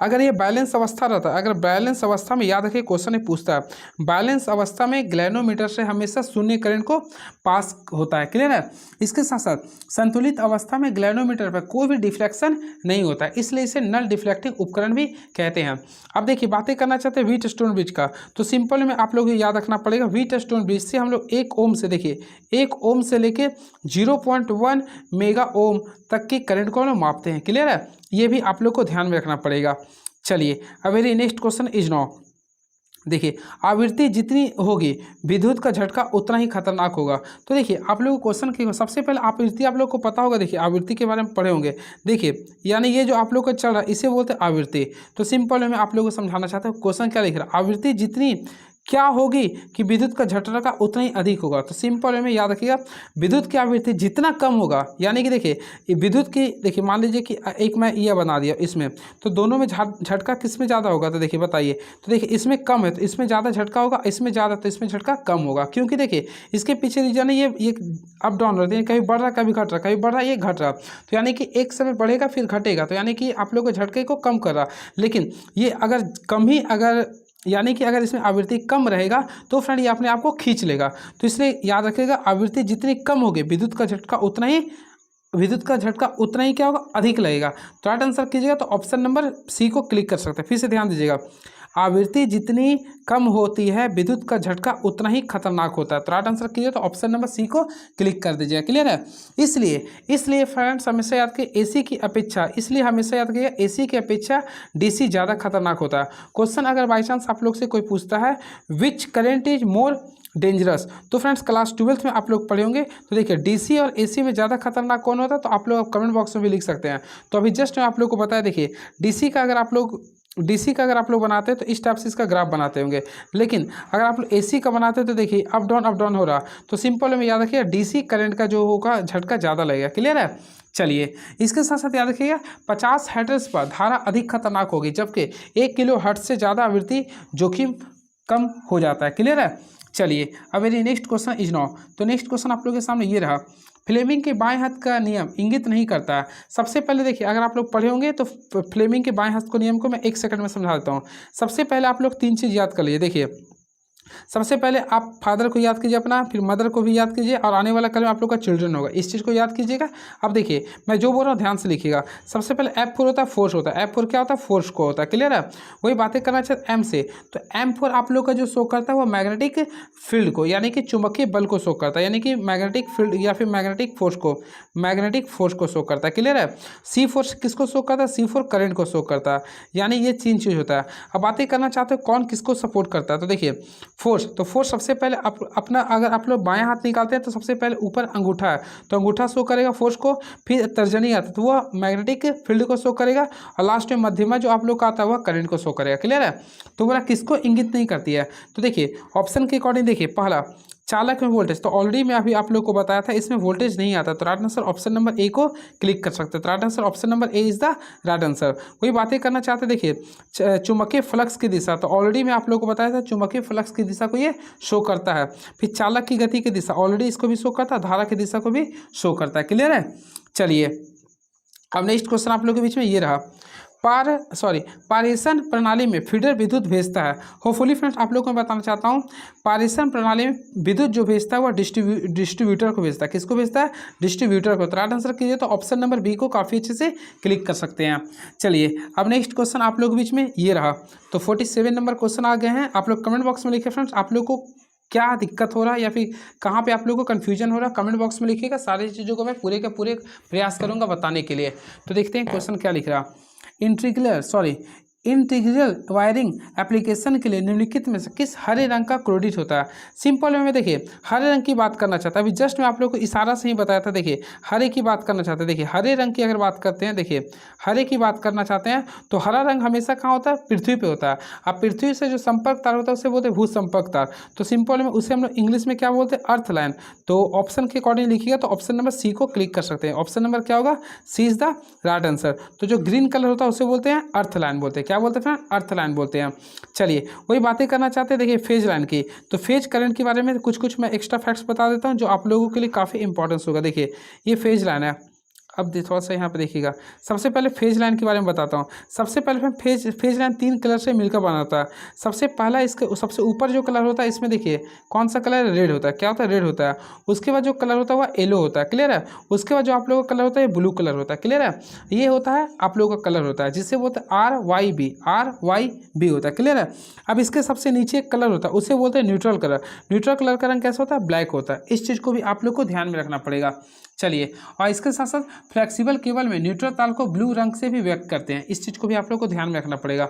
अगर ये बैलेंस अवस्था रहता है, अगर बैलेंस अवस्था में, याद रखिए क्वेश्चन पूछता है बैलेंस अवस्था में ग्लैनोमीटर से हमेशा शून्य करंट को पास होता है। क्लियर है। इसके साथ साथ संतुलित अवस्था में ग्लैनोमीटर पर कोई भी डिफ्लेक्शन नहीं होता है, इसलिए इसे नल डिफ्लेक्टिंग उपकरण भी कहते हैं। अब देखिए बातें करना चाहते हैं व्हीटस्टोन ब्रिज का, तो सिंपल में आप लोग ये याद रखना पड़ेगा, व्हीटस्टोन ब्रिज से हम लोग 1 ओम से, देखिए 1 ओम से लेके 0.1 मेगा ओम तक की करंट को हम लोग मापते हैं। क्लियर है। ये भी आप लोग को ध्यान में रखना पड़ेगा। चलिए अब मेरी नेक्स्ट क्वेश्चन इज नाउ, देखिए आवृत्ति जितनी होगी विद्युत का झटका उतना ही खतरनाक होगा। तो देखिए आप लोग क्वेश्चन के सबसे पहले आवृत्ति आप लोग को पता होगा। देखिए आवृत्ति के बारे में पढ़े होंगे। देखिए यानी ये जो आप लोग का चल रहा है इसे बोलते हैं आवृत्ति। तो सिंपल में आप लोगों को समझाना चाहता हूँ, क्वेश्चन क्या लिख रहा है, आवृत्ति जितनी क्या होगी कि विद्युत का झटका उतना ही अधिक होगा। तो सिंपल में याद रखिएगा, विद्युत की आवृत्ति जितना कम होगा, यानी कि देखिए विद्युत की, देखिए मान लीजिए कि एक मैं यह बना दिया इसमें, तो दोनों में झटका किस में ज़्यादा होगा। तो देखिए बताइए, तो देखिए इसमें कम है तो इसमें ज़्यादा झटका होगा, इसमें ज़्यादा तो इसमें झटका कम होगा। क्योंकि देखिए इसके पीछे रीजन है ये अप डाउन रहती है, कभी बढ़ रहा कभी घट रहा, कभी बढ़ रहा ये घट रहा। तो यानी कि एक समय बढ़ेगा फिर घटेगा, तो यानी कि आप लोग को झटके को कम कर रहा। लेकिन ये अगर कम ही, अगर यानी कि अगर इसमें आवृत्ति कम रहेगा तो फ्रेंड ये अपने आप को खींच लेगा। तो इसलिए याद रखिएगा आवृत्ति जितनी कम होगी विद्युत का झटका उतना ही क्या होगा, अधिक लगेगा। तो राइट आंसर कीजिएगा तो ऑप्शन नंबर सी को क्लिक कर सकते हैं। फिर से ध्यान दीजिएगा, आवृत्ति जितनी कम होती है विद्युत का झटका उतना ही खतरनाक होता है। तो राइट आंसर कीजिए तो ऑप्शन नंबर सी को क्लिक कर दीजिएगा। क्लियर है। इसलिए फ्रेंड्स हमेशा याद कीजिए एसी की अपेक्षा, एसी की अपेक्षा डीसी ज़्यादा खतरनाक होता है। क्वेश्चन अगर बाई चांस आप लोग से कोई पूछता है विच करेंट इज मोर डेंजरस, तो फ्रेंड्स क्लास 12th में आप लोग पढ़े होंगे। तो देखिए डीसी और एसी में ज़्यादा खतरनाक कौन होता है, तो आप लोग कमेंट बॉक्स में भी लिख सकते हैं। तो अभी जस्ट मैं आप लोग को बताया, देखिए डीसी का अगर आप लोग बनाते हैं तो इस टाइप से इसका ग्राफ बनाते होंगे, लेकिन अगर आप लोग एसी का बनाते हैं तो देखिए अप डाउन हो रहा। तो सिंपल में याद रखिए डीसी करंट का जो होगा झटका ज़्यादा लगेगा। क्लियर है। चलिए इसके साथ साथ याद रखिएगा 50 हर्ट्ज पर धारा अधिक खतरनाक होगी, जबकि 1 किलो हर्ट्ज से ज़्यादा आवृत्ति जोखिम कम हो जाता है। क्लियर है। चलिए अब मेरी नेक्स्ट क्वेश्चन इज नाउ, तो नेक्स्ट क्वेश्चन आप लोगों के सामने ये रहा, फ्लेमिंग के बाएं हाथ का नियम इंगित नहीं करता है। सबसे पहले देखिए अगर आप लोग पढ़े होंगे तो फ्लेमिंग के बाएं हाथ को नियम को मैं 1 सेकंड में समझा देता हूँ। सबसे पहले आप लोग 3 चीज़ याद कर लीजिए। देखिए सबसे पहले आप फादर को याद कीजिए अपना, फिर मदर को भी याद कीजिए, और आने वाला कल में आप लोग का चिल्ड्रन होगा, इस चीज़ को याद कीजिएगा। अब देखिए मैं जो बोल रहा हूँ ध्यान से लिखिएगा। सबसे पहले F4 होता है, फोर्स होता है। F4 क्या होता है, फोर्स को होता है। क्लियर है। वही बातें करना चाहिए M से, तो M4 आप लोग का जो शो करता है वो मैग्नेटिक फील्ड को, यानी कि चुंबकीय बल को शो करता है, यानी कि मैग्नेटिक फील्ड या फिर मैग्नेटिक फोर्स को शो करता है। क्लियर है। C4 किसको शो करता है, C4 करंट को शो करता है, यानी ये 3 चीज़ होता है। अब बातें करना चाहते हो कौन किसको सपोर्ट करता है, तो देखिए फोर्स, तो फोर्स सबसे पहले अपना अगर आप लोग बाएं हाथ निकालते हैं तो सबसे पहले ऊपर अंगूठा है, तो अंगूठा शो करेगा फोर्स को, फिर तर्जनी आता है तो वह मैग्नेटिक फील्ड को शो करेगा, और लास्ट में मध्यमा जो आप लोग का आता है वह करंट को शो करेगा। क्लियर है। तो बोला किसको इंगित नहीं करती है, तो देखिए ऑप्शन के अकॉर्डिंग देखिए पहला चालक में वोल्टेज, तो ऑलरेडी मैं अभी आप लोग को बताया था इसमें वोल्टेज नहीं आता, तो right answer option number A को क्लिक कर सकते हैं। तो right answer option number A is the right answer. वही बातें करना चाहते देखिए चुंबकीय फ्लक्स की दिशा, तो ऑलरेडी मैं आप लोग को बताया था चुंबकीय फ्लक्स की दिशा को ये शो करता है। फिर चालक की गति की दिशा ऑलरेडी इसको भी शो करता है, धारा की दिशा को भी शो करता है। क्लियर है। चलिए अब नेक्स्ट क्वेश्चन आप लोग के बीच में ये रहा, पारेषण प्रणाली में फीडर विद्युत भेजता है। होपफुली फ्रेंड्स आप लोग को मैं बताना चाहता हूँ पारेषण प्रणाली में विद्युत जो भेजता है वह डिस्ट्रीब्यूटर को भेजता है। किसको भेजता है, डिस्ट्रीब्यूटर को। तो राइट आंसर कीजिए तो ऑप्शन नंबर बी को काफ़ी अच्छे से क्लिक कर सकते हैं। चलिए अब नेक्स्ट क्वेश्चन आप लोग के बीच में ये रहा, तो 47 नंबर क्वेश्चन आ गए हैं। आप लोग कमेंट बॉक्स में लिखिए फ्रेंड्स आप लोग को क्या दिक्कत हो रहा है या फिर कहाँ पे आप लोगों को कन्फ्यूजन हो रहा है, कमेंट बॉक्स में लिखिएगा। सारी चीज़ों को मैं पूरे के पूरे प्रयास करूँगा बताने के लिए। तो देखते हैं क्वेश्चन क्या लिख रहा, इंटीग्रल वायरिंग एप्लीकेशन के लिए निम्नलिखित में से किस हरे रंग का क्लोरीट होता है। सिंपल वे में देखिए हरे रंग की बात करना चाहता है, अभी जस्ट मैं आप लोगों को इशारा से ही बताया था। देखिए हरे की बात करना चाहते हैं, देखिए हरे रंग की अगर बात करते हैं, देखिए हरे की बात करना चाहते हैं तो हरा रंग हमेशा कहाँ होता है, पृथ्वी पे होता है। अब पृथ्वी से जो संपर्क तार होता है उसे बोलते हैं भू संपर्क तार। तो सिंपल में उसे हम लोग इंग्लिश में क्या बोलते हैं, अर्थ लाइन। तो ऑप्शन के अकॉर्डिंग लिखिएगा तो ऑप्शन नंबर सी को क्लिक कर सकते हैं। ऑप्शन नंबर क्या होगा, सी इज द राइट आंसर। तो जो ग्रीन कलर होता है उसे बोलते हैं अर्थ लाइन बोलते हैं। क्या बोलते हैं, अर्थ लाइन बोलते हैं। चलिए वही बातें करना चाहते हैं देखिए फेज लाइन की। तो फेज करंट के बारे में कुछ मैं एक्स्ट्रा फैक्ट्स बता देता हूं जो आप लोगों के लिए काफ़ी इंपॉर्टेंस होगा। देखिए ये फेज लाइन है। अब थोड़ा सा यहाँ पे देखिएगा, सबसे पहले फेज लाइन के बारे में बताता हूँ। सबसे पहले फेज लाइन 3 कलर से मिलकर बना होता है। सबसे पहला इसके सबसे ऊपर जो कलर होता है इसमें देखिए कौन सा कलर, रेड होता है। क्या होता है, रेड होता है। उसके बाद जो कलर होता है वह येलो होता है, क्लियर है। उसके बाद जो आप लोगों का कलर होता है ब्लू कलर होता है, क्लियर है। ये होता है आप लोगों का कलर होता है जिससे बोलते हैं RYB होता है, क्लियर है। अब इसके सबसे नीचे एक कलर होता है उसे बोलते हैं न्यूट्रल कलर। न्यूट्रल कलर का रंग कैसा होता है, ब्लैक होता है। इस चीज़ को भी आप लोग को ध्यान में रखना पड़ेगा। चलिए और इसके साथ साथ फ्लेक्सिबल केबल में न्यूट्रल तार को ब्लू रंग से भी व्यक्त करते हैं। इस चीज़ को भी आप लोग को ध्यान में रखना पड़ेगा।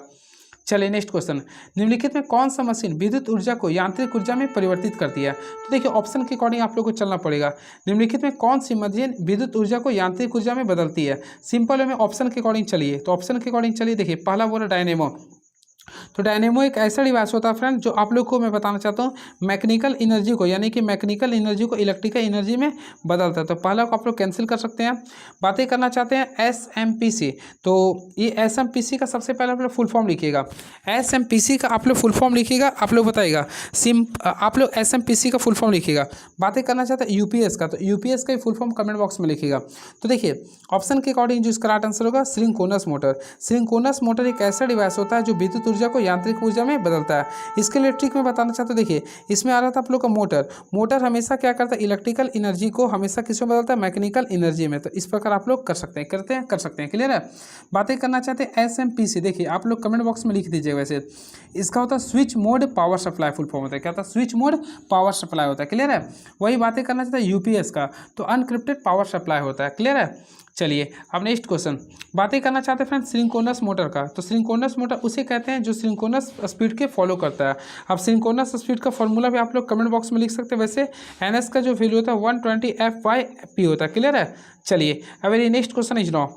चलिए नेक्स्ट क्वेश्चन, निम्नलिखित में कौन सा मशीन विद्युत ऊर्जा को यांत्रिक ऊर्जा में परिवर्तित करती है। तो देखिए ऑप्शन के अकॉर्डिंग आप लोग को चलना पड़ेगा। निम्नलिखित में कौन सी मशीन विद्युत ऊर्जा को यांत्रिक ऊर्जा में बदलती है। सिंपल वे में ऑप्शन के अकॉर्डिंग चलिए, तो ऑप्शन के अकॉर्डिंग चलिए। देखिए पहला बोला डायनेमो। तो डायनेमो एक ऐसा डिवाइस होता है फ्रेंड जो आप लोग को मैं बताना चाहता हूँ मैकेनिकल एनर्जी को, यानी कि मैकेनिकल एनर्जी को इलेक्ट्रिकल एनर्जी में बदलता है। तो पहला को आप लोग कैंसिल कर सकते हैं। बातें करना चाहते हैं SMPC। तो ये SMPC का सबसे पहले आप लोग फुल फॉर्म लिखिएगा। SMPC का आप लोग फुल फॉर्म लिखिएगा, आप लोग बताइएगा। आप लोग SMPC का फुल फॉर्म लिखिएगा। बातें करना चाहते हैं UPS का, तो UPS का फुल फॉर्म कमेंट बॉक्स में लिखिएगा। तो देखिए ऑप्शन के अकॉर्डिंग जो इसका राइट आंसर होगा सिंक्रोनस मोटर। सिंक्रोनस मोटर एक ऐसा डिवाइस होता है जो विद्युत ऊर्जा को यांत्रिक ऊर्जा में बदलता है। इसके इलेक्ट्रिक में बताना चाहते हो, देखिए इसमें आ रहा था आप लोग का मोटर। मोटर हमेशा क्या करता है, इलेक्ट्रिकल एनर्जी को हमेशा किसमें बदलता है, मैकेनिकल एनर्जी में। तो इस प्रकार आप लोग कर सकते हैं, कर सकते हैं, क्लियर है। बातें करना चाहते हैं SMPC। देखिए आप लोग कमेंट बॉक्स में लिख दीजिए। वैसे इसका होता है switch mode power supply, full form होता है। क्या होता है, स्विच मोड पावर सप्लाई होता है, क्लियर है। वही बातें करना चाहते हैं UPS का, तो अनक्रिप्टेड पावर सप्लाई होता है, क्लियर है। चलिए अब नेक्स्ट क्वेश्चन, बातें करना चाहते हैं फ्रेंड्स सिंक्रोनस मोटर का। तो सिंक्रोनस मोटर उसे कहते हैं जो सिंक्रोनस स्पीड के फॉलो करता है। अब सिंक्रोनस स्पीड का फॉर्मूला भी आप लोग कमेंट बॉक्स में लिख सकते हैं। वैसे NS का जो वैल्यू होता है 120 F/P होता है, क्लियर है। चलिए अब ये next question is now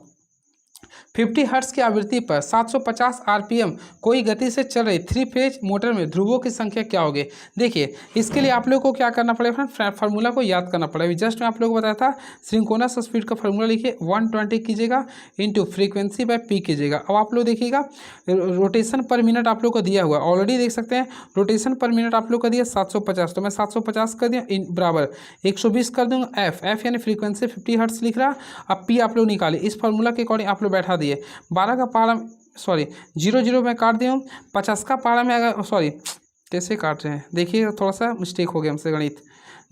50 hertz की आवृत्ति पर 750 RPM कोई गति से चल रही 3 फेज मोटर में ध्रुवों की संख्या क्या होगी। देखिए इसके लिए आप लोगों को क्या करना पड़ेगा फ्रेंड, फार्मूला को याद करना पड़ेगा। जस्ट मैं आप लोगों को बताया था सिंक्रोनस स्पीड का फार्मूला लिखिए 120 कीजिएगा इंटू फ्रीक्वेंसी बाय P कीजिएगा। अब आप लोग देखिएगा रोटेशन पर मिनट आप लोग को दिया हुआ ऑलरेडी देख सकते हैं। रोटेशन पर मिनट आप लोग को दिया 750, तो मैं 750 कर दिया बराबर 120 कर दूँगा F यानी फ्रीक्वेंसी 50 हर्ट्ज लिख रहा। अब P आप लोग निकालिए। इस फार्मूला के अकॉर्डिंग आप लोग बैठा 12 का पहाड़ा, सॉरी 0 मैं काट दिया हूँ। 50 का पहाड़ा में अगर, सॉरी कैसे काट रहे हैं देखिए, थोड़ा सा मिस्टेक हो गया हमसे गणित,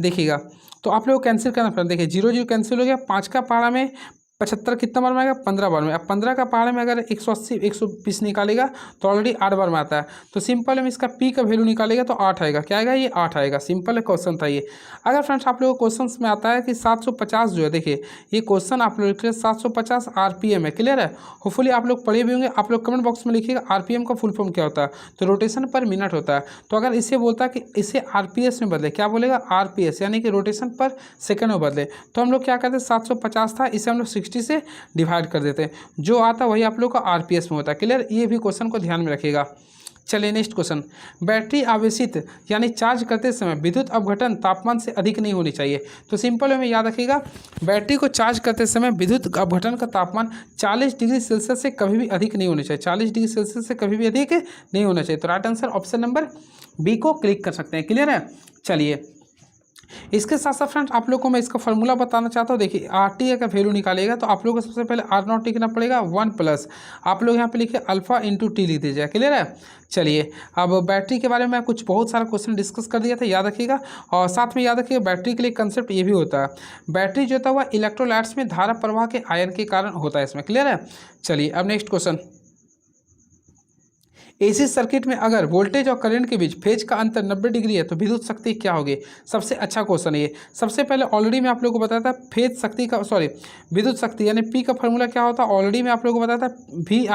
देखिएगा। तो आप लोग कैंसिल करना पड़ेगा। देखिए 0 कैंसिल हो गया। 5 का पहाड़ा में 75 कितना बार में आएगा, 15 बार में। अब 15 का पहाड़े में अगर 180 120 निकालेगा तो ऑलरेडी 8 बार में आता है। तो सिंपल में इसका P का वैल्यू निकालेगा तो 8 आएगा। क्या आएगा, ये 8 आएगा। सिंपल क्वेश्चन था ये। अगर फ्रेंड्स आप लोगों को क्वेश्चन में आता है कि 750 जो है, देखिए ये क्वेश्चन आप लोग लिख 750 RPM है, क्लियर है। होपफुली आप लोग पढ़े भी होंगे। आप लोग कमेंट बॉक्स में लिखिएगा RPM का फुल फॉर्म क्या होता है। तो रोटेशन पर मिनट होता है। तो अगर इसे बोलता है कि इसे RPS में बदले, क्या बोलेगा, RPS यानी कि रोटेशन पर सेकंड में बदले। तो हम लोग क्या करते हैं, 750 था, इसे हम लोग 60 से डिवाइड कर देते हैं। जो आता वही आप लोग का RPS में होता है, क्लियर। ये भी क्वेश्चन को ध्यान में रखिएगा। चलिए नेक्स्ट क्वेश्चन, बैटरी आवेशित यानी चार्ज करते समय विद्युत अपघटन तापमान से अधिक नहीं होनी चाहिए। तो सिंपल वे में याद रखिएगा, बैटरी को चार्ज करते समय विद्युत अपघटन का तापमान 40 डिग्री सेल्सियस से कभी भी अधिक नहीं होना चाहिए। 40 डिग्री सेल्सियस से कभी भी अधिक नहीं होना चाहिए। तो right answer option number B को क्लिक कर सकते हैं, क्लियर है। चलिए इसके साथ साथ फ्रेंड्स आप लोग को मैं इसका फॉर्मूला बताना चाहता हूँ। देखिए RT का वैल्यू निकालेगा तो आप लोग को सबसे पहले R0 लिखना पड़ेगा 1 प्लस, आप लोग यहाँ पे लिखिए अल्फा इंटू T लिख दीजिए, क्लियर है। चलिए अब बैटरी के बारे में कुछ बहुत सारा क्वेश्चन डिस्कस कर दिया था, याद रखिएगा। और साथ में याद रखिएगा बैटरी के लिए कंसेप्ट ये भी होता है, बैटरी जो होता है वह इलेक्ट्रोलाइट्स में धारा प्रवाह के आयन के कारण होता है इसमें, क्लियर है। चलिए अब नेक्स्ट क्वेश्चन, एसी सर्किट में अगर वोल्टेज और करंट के बीच फेज का अंतर 90 डिग्री है तो विद्युत शक्ति क्या होगी। सबसे अच्छा क्वेश्चन है ये। सबसे पहले ऑलरेडी मैं आप लोगों को बताया था फेज शक्ति का विद्युत शक्ति यानी पी का फॉर्मूला क्या होता है, ऑलरेडी मैं आप लोगों को बताया था वी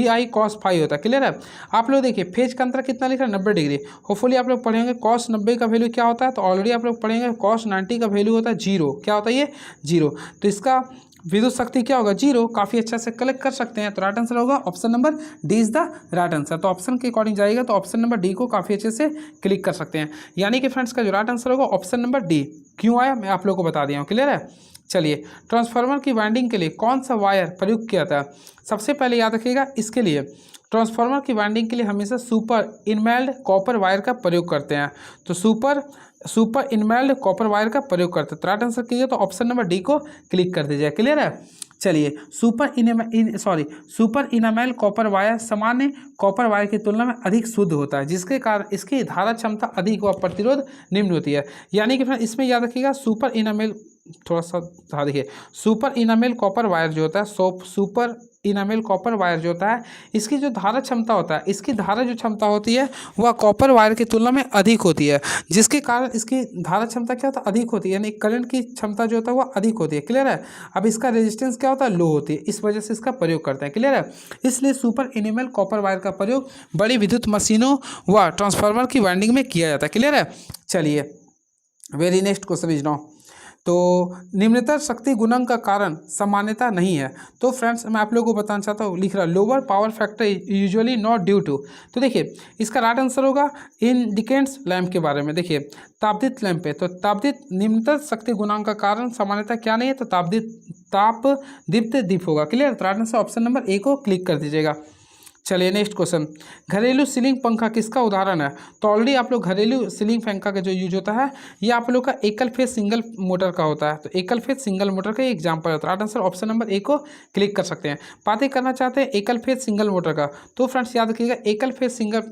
आई कॉस फाई होता है। क्लियर है। आप लोग देखिए फेज का अंतर कितना लिखा है 90 डिग्री। होपफुली आप लोग पढ़ेंगे कॉस 90 का वैल्यू क्या होता है, तो ऑलरेडी आप लोग पढ़ेंगे कॉस 90 का वैल्यू होता है 0। क्या होता है ये 0। तो इसका विद्युत शक्ति क्या होगा 0। काफ़ी अच्छा से कलेक्ट कर सकते हैं। तो राइट आंसर होगा option number D is the right answer. तो ऑप्शन के अकॉर्डिंग जाएगा तो ऑप्शन नंबर डी को काफ़ी अच्छे से क्लिक कर सकते हैं। यानी कि फ्रेंड्स का जो राइट आंसर होगा ऑप्शन नंबर डी। क्यों आया मैं आप लोग को बता दिया हूँ। क्लियर है। चलिए ट्रांसफार्मर की वाइंडिंग के लिए कौन सा वायर प्रयुक्त किया था। सबसे पहले याद रखिएगा इसके लिए ट्रांसफार्मर की वाइंडिंग के लिए हमेशा सुपर इनमेल्ड कॉपर वायर का प्रयोग करते हैं। तो सुपर इनमेल्ड कॉपर वायर का प्रयोग करते हैं। तो राइट आंसर कीजिए तो ऑप्शन नंबर डी को क्लिक कर दीजिए। क्लियर है। चलिए सुपर इनामेल कॉपर वायर सामान्य कॉपर वायर की तुलना में अधिक शुद्ध होता है, जिसके कारण इसकी धारा क्षमता अधिक व प्रतिरोध निम्न होती है। यानी कि फ्रेंड इसमें याद रखिएगा सुपर इनामेल थोड़ा सा हाँ देखिए सुपर इनामेल कॉपर वायर जो होता है सुपर इनामेल कॉपर वायर जो होता है इसकी जो धारा क्षमता होता है, इसकी धारा जो क्षमता होती है वह कॉपर वायर की तुलना में अधिक होती है, जिसके कारण इसकी धारा क्षमता क्या होता है अधिक होती है, यानी करंट की क्षमता जो होता है वह अधिक होती है। क्लियर है। अब इसका रेजिस्टेंस क्या होता है लो होती है, इस वजह से इसका प्रयोग करते हैं। क्लियर है। इसलिए सुपर इनामेल कॉपर वायर का प्रयोग बड़ी विद्युत मशीनों व ट्रांसफार्मर की वाइंडिंग में किया जाता है। क्लियर है। चलिए very next question is now. तो निम्नतर शक्ति गुणक का कारण सामान्यता नहीं है। तो फ्रेंड्स मैं आप लोगों को बताना चाहता हूँ, लिख रहा lower power factor usually not due to. तो देखिए इसका राइट आंसर होगा इंडिकेंट्स लैंप के बारे में। देखिए तापदीप्त लैंप पे तो तापदीप्त निम्नतर शक्ति गुणांक का कारण सामान्यता क्या नहीं है, तो तापदीप्त दीप होगा। क्लियर। तो right answer option number A को क्लिक कर दीजिएगा। चलिए नेक्स्ट क्वेश्चन, घरेलू सीलिंग पंखा किसका उदाहरण है। तो ऑलरेडी आप लोग घरेलू सीलिंग पंखा का जो यूज होता है ये आप लोग का एकल फेज सिंगल मोटर का होता है। तो एकल फेज सिंगल मोटर का एग्जांपल होता है। Right answer option number A को क्लिक कर सकते हैं। बातें करना चाहते हैं एकल फेज सिंगल मोटर का, तो फ्रेंड्स याद रखिएगा एकल फेज सिंगल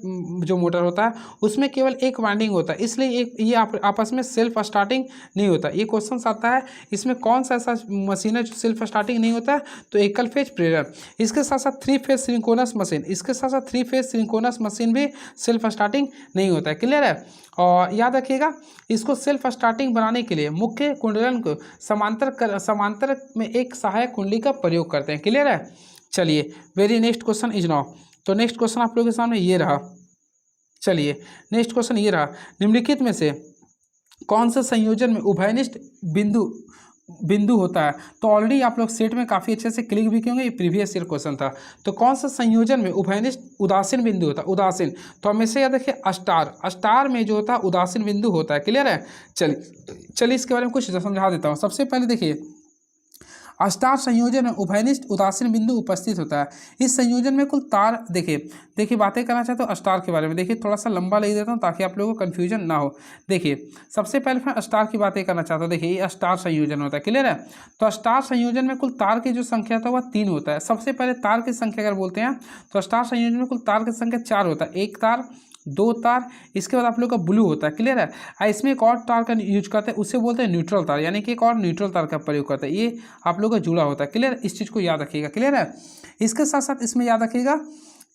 जो मोटर होता है उसमें केवल एक वाइंडिंग होता है, इसलिए ये आपस में सेल्फ स्टार्टिंग नहीं होता। ये क्वेश्चन आता है इसमें कौन सा ऐसा मशीन है जो सेल्फ स्टार्टिंग नहीं होता है, तो एकल फेज प्रेरक। इसके साथ साथ 3 फेज सिंक्रोनस मशीन, इसके साथ साथ 3 फेज सिंक्रोनस मशीन भी सेल्फ स्टार्टिंग नहीं होता है। क्लियर है। और याद रखिएगा इसको सेल्फ स्टार्टिंग बनाने के लिए मुख्य कुंडलन को समांतर में एक सहायक कुंडली का प्रयोग करते हैं। क्लियर है। चलिए very next question is now. तो नेक्स्ट क्वेश्चन आप लोगों के सामने ये रहा। चलिए नेक्स्ट क्वेश्चन ये रहा, निम्नलिखित में से कौन से संयोजन में उभयनिष्ठ बिंदु होता है। तो ऑलरेडी आप लोग सेट में काफ़ी अच्छे से क्लिक भी किए होंगे, ये प्रीवियस ईयर क्वेश्चन था। तो कौन सा संयोजन में उभयनिष्ठ उदासीन बिंदु होता है। उदासीन तो हमेशा याद रखिए स्टार में जो होता है उदासीन बिंदु होता है। क्लियर है। चलिए इसके बारे में कुछ समझा देता हूँ। सबसे पहले देखिए स्टार संयोजन में उभयनिष्ठ उदासीन बिंदु उपस्थित होता है। इस संयोजन में कुल तार देखिए बातें करना चाहते हो स्टार के बारे में। देखिए थोड़ा सा लंबा ले देता हूँ ताकि आप लोगों को कन्फ्यूजन ना हो। देखिए सबसे पहले मैं स्टार की बातें करना चाहता हूँ। देखिए ये स्टार संयोजन होता है। क्लियर है। तो स्टार संयोजन में कुल तार की जो संख्या था वह 3 होता है। सबसे पहले तार की संख्या अगर बोलते हैं तो स्टार संयोजन में कुल तार की संख्या 4 होता है। 1 तार 2 तार, इसके बाद आप लोग का ब्लू होता है। क्लियर है। इसमें एक और तार का यूज करते हैं, उसे बोलते हैं न्यूट्रल तार, यानी कि एक और न्यूट्रल तार का प्रयोग करते हैं। ये आप लोग का जुड़ा होता है। क्लियर। इस चीज़ को याद रखिएगा। क्लियर है। इसके साथ साथ इसमें याद रखिएगा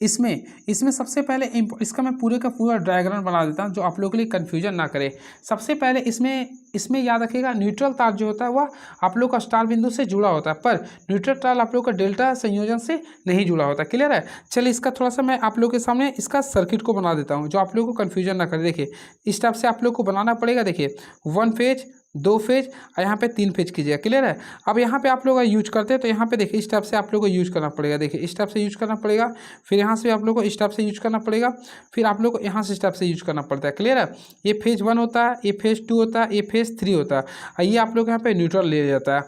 इसमें सबसे पहले इसका मैं पूरे का पूरा डायग्राम बना देता हूँ जो आप लोगों के लिए कन्फ्यूजन ना करे। सबसे पहले इसमें याद रखिएगा न्यूट्रल तार जो होता है वह आप लोग का स्टार बिंदु से जुड़ा होता है, पर न्यूट्रल तार आप लोग का डेल्टा संयोजन से नहीं जुड़ा होता। क्लियर है। चलिए इसका थोड़ा सा मैं आप लोग के सामने इसका सर्किट को बना देता हूँ जो आप लोग को कन्फ्यूजन ना करे। देखिए इस टाइप से आप लोग को बनाना पड़ेगा। देखिए 1 फेज 2 फेज और यहाँ पे 3 फेज कीजिएगा। क्लियर है। अब यहाँ पे आप लोग यूज करते हैं तो यहाँ पे देखिए इस टाइप से आप लोग को यूज करना पड़ेगा। देखिए इस टाइप से यूज करना पड़ेगा, फिर यहाँ से आप लोग को इस टाइप से यूज करना पड़ेगा, फिर आप लोग को यहाँ से इस टाइप से यूज करना पड़ता है। क्लियर है। ये फेज 1 होता है, ये फेज 2 होता है, ये फेज 3 होता है और ये आप लोग यहाँ पे न्यूट्रल ले जाता है।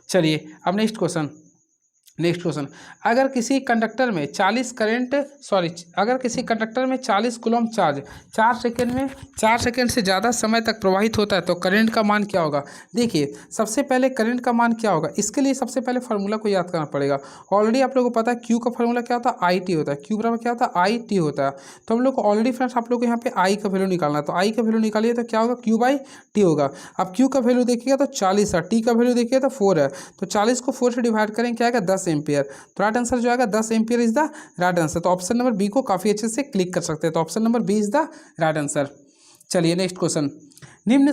चलिए अब नेक्स्ट क्वेश्चन अगर किसी कंडक्टर में 40 कूलम चार्ज 4 सेकेंड से ज़्यादा समय तक प्रवाहित होता है तो करंट का मान क्या होगा। देखिए सबसे पहले करंट का मान क्या होगा, इसके लिए सबसे पहले फार्मूला को याद करना पड़ेगा। ऑलरेडी आप लोगों को पता है क्यू का फार्मूला क्या होता है, आई टी होता है। क्यू बराबर क्या होता है, आई टी होता है। तो हम लोग को ऑलरेडी फ्रेंड्स आप लोग को यहाँ पे आई का वैल्यू निकालना है, तो आई का वैल्यू निकालिए तो क्या होगा, क्यू बाई टी होगा। अब क्यू का वैल्यू देखिएगा तो 40 है, टी का वैल्यू देखिए तो 4 है, तो 40 को 4 से डिवाइड करें क्या आएगा, 10 10 एम्पियर। तो राइट आंसर जो आएगा 10 ampere is the right answer. तो ऑप्शन नंबर बी को काफ़ी अच्छे से क्लिक कर सकते हैं। तो option number B is the right answer. चलिए नेक्स्ट क्वेश्चन। निम्न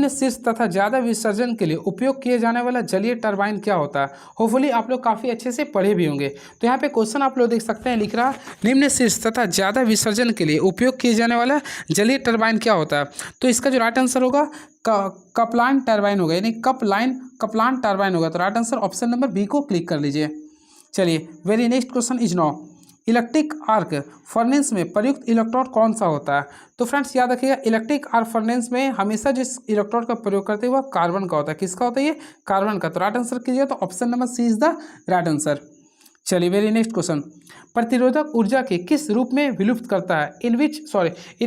शीर्ष तथा ज़्यादा विसर्जन के लिए उपयोग किए जाने वाला जलीय टरबाइन क्या होता है? होपफुली आप लोग काफ़ी अच्छे से पढ़े भी होंगे। तो यहाँ पे क्वेश्चन आप लोग देख सकते हैं, लिख रहा निम्न शीर्ष तथा ज़्यादा विसर्जन के लिए उपयोग किए जाने वाला जलीय टरबाइन क्या होता है? तो इसका जो राइट आंसर होगा कपलान टरबाइन होगा, यानी कपलान टरबाइन होगा। तो right answer option number B को क्लिक कर लीजिए। चलिए very next question is now electric arc furnace में प्रयुक्त इलेक्ट्रोड कौन सा होता है? तो फ्रेंड्स याद रखिएगा, इलेक्ट्रिक आर्क फर्नेस में हमेशा जिस इलेक्ट्रोड का प्रयोग करते हैं वह कार्बन का होता है। किसका होता है ये? कार्बन का। तो राइट आंसर कीजिए, तो option number C is the right answer. चलिए वेरी नेक्स्ट क्वेश्चन। प्रतिरोधक ऊर्जा के किस रूप में विलुप्त करता है? In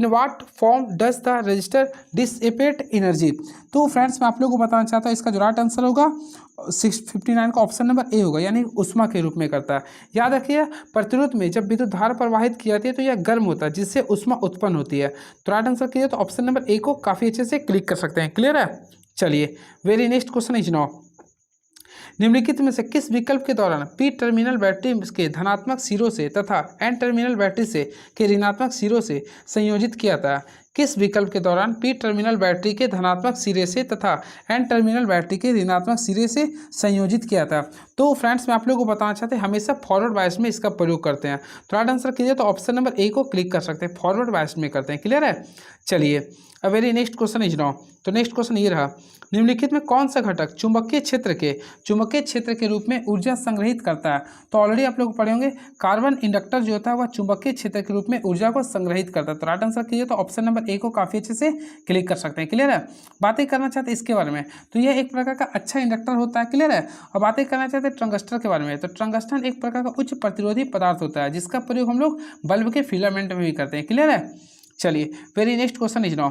what form does the resistor dissipate energy? तो फ्रेंड्स मैं आप लोगों को बताना चाहता हूँ, इसका जो राइट आंसर होगा 659 का ऑप्शन नंबर ए होगा, यानी उष्मा के रूप में करता है। याद रखिए, प्रतिरोध में जब विद्युत धारा प्रवाहित की जाती है तो यह गर्म होता है, जिससे उष्मा उत्पन्न होती है। तो राइट आंसर कीजिए, तो ऑप्शन नंबर ए को काफ़ी अच्छे से क्लिक कर सकते हैं। क्लियर है? चलिए very next question is now निम्नलिखित में से किस विकल्प के दौरान पी टर्मिनल बैटरी के धनात्मक सिरों से तथा एन टर्मिनल बैटरी से के ऋणात्मक सिरों से संयोजित किया था? किस विकल्प के दौरान पी टर्मिनल बैटरी के धनात्मक सिरे से तथा एन टर्मिनल बैटरी के ऋणात्मक सिरे से संयोजित किया था? तो फ्रेंड्स मैं आप लोगों को बताना चाहते हैं, हमेशा फॉरवर्ड बायस में इसका प्रयोग करते हैं। तो राइट आंसर कीजिए, तो ऑप्शन नंबर ए को क्लिक कर सकते हैं, फॉरवर्ड बायस में करते हैं। क्लियर है? चलिए अब very next question is now. तो नेक्स्ट क्वेश्चन ये रहा, निम्नलिखित में कौन सा घटक चुंबकीय क्षेत्र के रूप में ऊर्जा संग्रहित करता है? तो ऑलरेडी आप लोग पढ़े होंगे, कार्बन इंडक्टर जो होता है वह चुंबकीय क्षेत्र के रूप में ऊर्जा को संग्रहित करता है। तो राइट आंसर कीजिए, तो ऑप्शन नंबर ए को काफ़ी अच्छे से क्लिक कर सकते हैं। क्लियर है? बातें करना चाहते हैं इसके बारे में, तो यह एक प्रकार का अच्छा इंडक्टर होता है। क्लियर है? और बातें करना चाहते हैं टंगस्टन के बारे में, तो टंगस्टन एक प्रकार का उच्च प्रतिरोधी पदार्थ होता है, जिसका प्रयोग हम लोग बल्ब के फिलामेंट में भी करते हैं। क्लियर है? चलिए very next question is now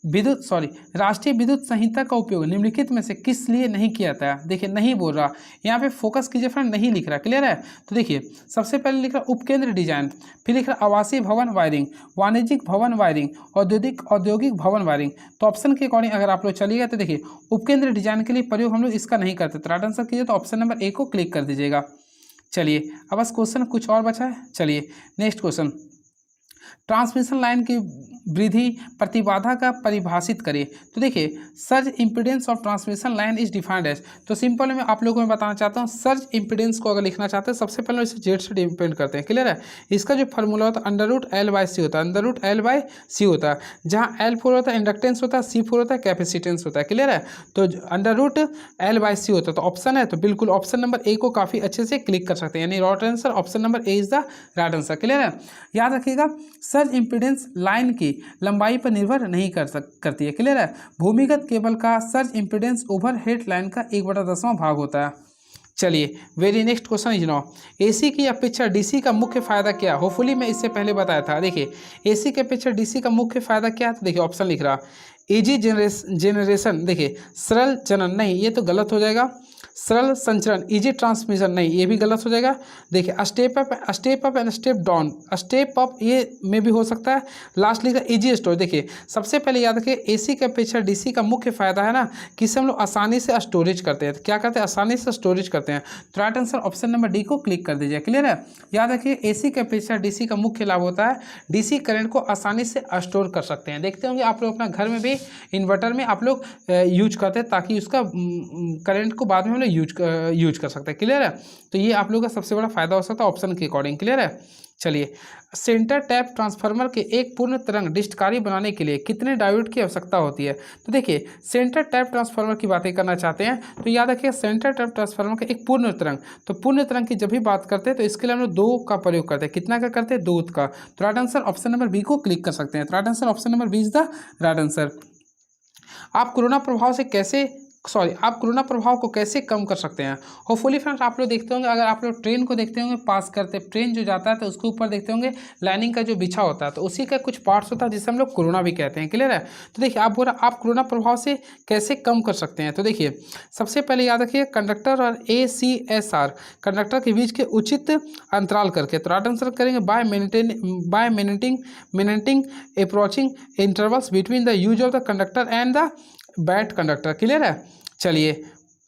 राष्ट्रीय विद्युत संहिता का उपयोग निम्नलिखित में से किस लिए नहीं किया जाता है? देखिए नहीं बोल रहा, यहाँ पे फोकस कीजिए फ्रेंड, नहीं लिख रहा। क्लियर है? तो देखिए सबसे पहले लिख रहा उपकेंद्र डिजाइन, फिर लिख रहा आवासीय भवन वायरिंग, वाणिज्यिक भवन वायरिंग, औद्योगिक भवन वायरिंग। तो ऑप्शन के अकॉर्डिंग अगर आप लोग चलिएगा तो देखिए उपकेंद्र डिजाइन के लिए प्रयोग हम लोग इसका नहीं करते। तो राइट आंसर कीजिए, तो ऑप्शन नंबर ए को क्लिक कर दीजिएगा। चलिए अब बस क्वेश्चन कुछ और बचा है। चलिए नेक्स्ट क्वेश्चन, ट्रांसमिशन लाइन की वृद्धि प्रतिबाधा का परिभाषित करें। तो देखिए surge impedance of transmission line is defined as, तो सिंपल में आप लोगों को मैं बताना चाहता हूँ, सर्ज इम्पीडेंस को अगर लिखना चाहते हैं सबसे पहले इसे जेड से डिपेंड करते हैं। क्लियर है? इसका जो फॉर्मूला होता है √L/C होता है, √L/C होता है, जहाँ L4 होता है इंडक्टेंस होता है, C4 होता है कैपेसिटेंस होता है। क्लियर है? तो √L/C होता है, तो ऑप्शन है, तो बिल्कुल ऑप्शन नंबर ए को काफ़ी अच्छे से क्लिक कर सकते हैं, यानी right answer option number A is the right answer. Clear है? याद रखिएगा, सर्ज इम्पीडेंस लाइन की लंबाई पर निर्भर नहीं करती है। क्लियर है? भूमिगत केबल का सर्ज इम्पीडेंस ओवरहेड लाइन का 1/10वां भाग होता है। चलिए very next question is now AC की अपेक्षा डीसी का मुख्य फायदा क्या? होपफुली मैं इससे पहले बताया था। देखिए एसी की अपेक्षा डीसी का मुख्य फायदा क्या है? तो देखिए ऑप्शन लिख रहा इजी जनरेशन, देखिए सरल जनन, नहीं ये तो गलत हो जाएगा, सरल संचरण इजी ट्रांसमिशन, नहीं ये भी गलत हो जाएगा। देखिए step up and step down, step up ये में भी हो सकता है। लास्ट लिखा इजी स्टोरेज, देखिए सबसे पहले याद रखिए एसी के अपेक्षा डीसी का मुख्य फायदा है ना कि इसे हम लोग आसानी से स्टोरेज करते हैं। क्या करते हैं? आसानी से स्टोरेज करते हैं। तो right answer option number D को क्लिक कर दीजिए। क्लियर है? याद रखिए एसी के अपेक्षा डीसी का मुख्य लाभ होता है डीसी करंट को आसानी से स्टोर कर सकते हैं। देखते होंगे आप लोग अपना घर में भी इन्वर्टर में आप लोग यूज करते हैं, ताकि उसका करंट को बाद में हम लोग यूज कर सकते हैं। क्लियर है? तो ये आप लोगों का सबसे बड़ा फायदा हो सकता है ऑप्शन के अकॉर्डिंग। क्लियर है? चलिए सेंटर टैप ट्रांसफार्मर के एक पूर्ण तरंग डिस्टकारी बनाने के लिए कितने डायोड की आवश्यकता होती है? तो देखिए सेंटर टैप ट्रांसफार्मर की बातें करना चाहते हैं तो याद रखिए सेंटर टैप ट्रांसफार्मर के एक पूर्ण तरंग, तो पूर्ण तरंग की जब भी बात करते हैं तो इसके लिए हम लोग 2 का प्रयोग करते हैं। कितना का करते हैं? 2 का। तो right answer option number B को क्लिक कर सकते हैं। तो right answer option number B is the right answer. आप कोरोना प्रभाव को कैसे कम कर सकते हैं? होपफुली फ्रेंड्स आप लोग देखते होंगे, अगर आप लोग ट्रेन को देखते होंगे पास करते, ट्रेन जो जाता है तो उसके ऊपर देखते होंगे लाइनिंग का जो बिछा होता है, तो उसी का कुछ पार्ट्स होता है जिसे हम लोग कोरोना भी कहते हैं। क्लियर है? तो देखिए आप कोरोना प्रभाव से कैसे कम कर सकते हैं? तो देखिए सबसे पहले याद रखिए कंडक्टर और ACSR कंडक्टर के बीच के उचित अंतराल करके। तो राइट आंसर करेंगे bye maintaining approaching intervals between the use of the conductor and the bat conductor. Clear है? चलिए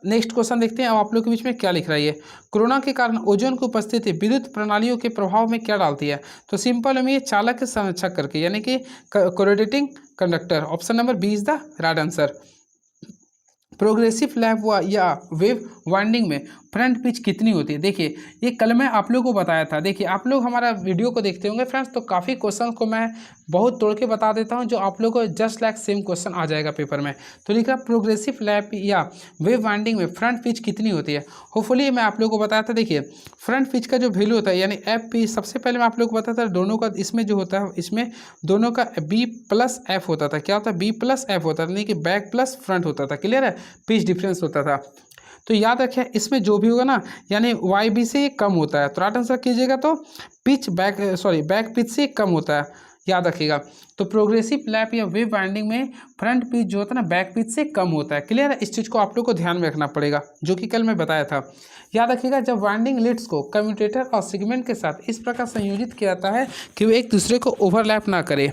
नेक्स्ट क्वेश्चन देखते हैं अब आप लोग के बीच में क्या लिख रहा है ये। कोरोना के कारण ओजोन की उपस्थिति विद्युत प्रणालियों के प्रभाव में क्या डालती है? तो सिंपल में ये चालक के संरक्षक करके, यानी कि corroding conductor. Option number B is the right answer. Progressive lap या वेव वाइंडिंग में फ्रंट पिच कितनी होती है? देखिए ये कल मैं आप लोगों को बताया था। देखिए आप लोग हमारा वीडियो को देखते होंगे फ्रेंड्स, तो काफ़ी क्वेश्चन को मैं बहुत तोड़ के बता देता हूं जो आप लोगों को जस्ट लाइक सेम क्वेश्चन आ जाएगा पेपर में। तो लिखा प्रोग्रेसिव लैप या वेव वाइंडिंग में फ्रंट पिच कितनी होती है? होपफुली मैं आप लोगों को बताया था। देखिए फ्रंट पिच का जो वैल्यू होता है यानी एफ पी, सबसे पहले मैं आप लोग को बताया था दोनों का, इसमें जो होता है इसमें दोनों का बी प्लस एफ होता था। क्या होता है? बी प्लस एफ होता था, यानी कि बैक प्लस फ्रंट होता था। क्लियर है? पिच डिफरेंस होता था। तो याद रखें इसमें जो भी होगा ना यानी वाई बी से कम होता है, तो राइट आंसर कीजिएगा। तो पिच बैक पिच से कम होता है, याद रखिएगा। तो प्रोग्रेसिव लैप या वेव वाइंडिंग में फ्रंट पिच जो होता है ना बैक पिच से कम होता है। क्लियर है? इस चीज़ को आप लोग को ध्यान में रखना पड़ेगा, जो कि कल मैं बताया था। याद रखिएगा जब वाइंडिंग लीड्स को कम्यूटेटर और सेगमेंट के साथ इस प्रकार संयोजित किया जाता है कि वे एक दूसरे को ओवरलैप ना करे।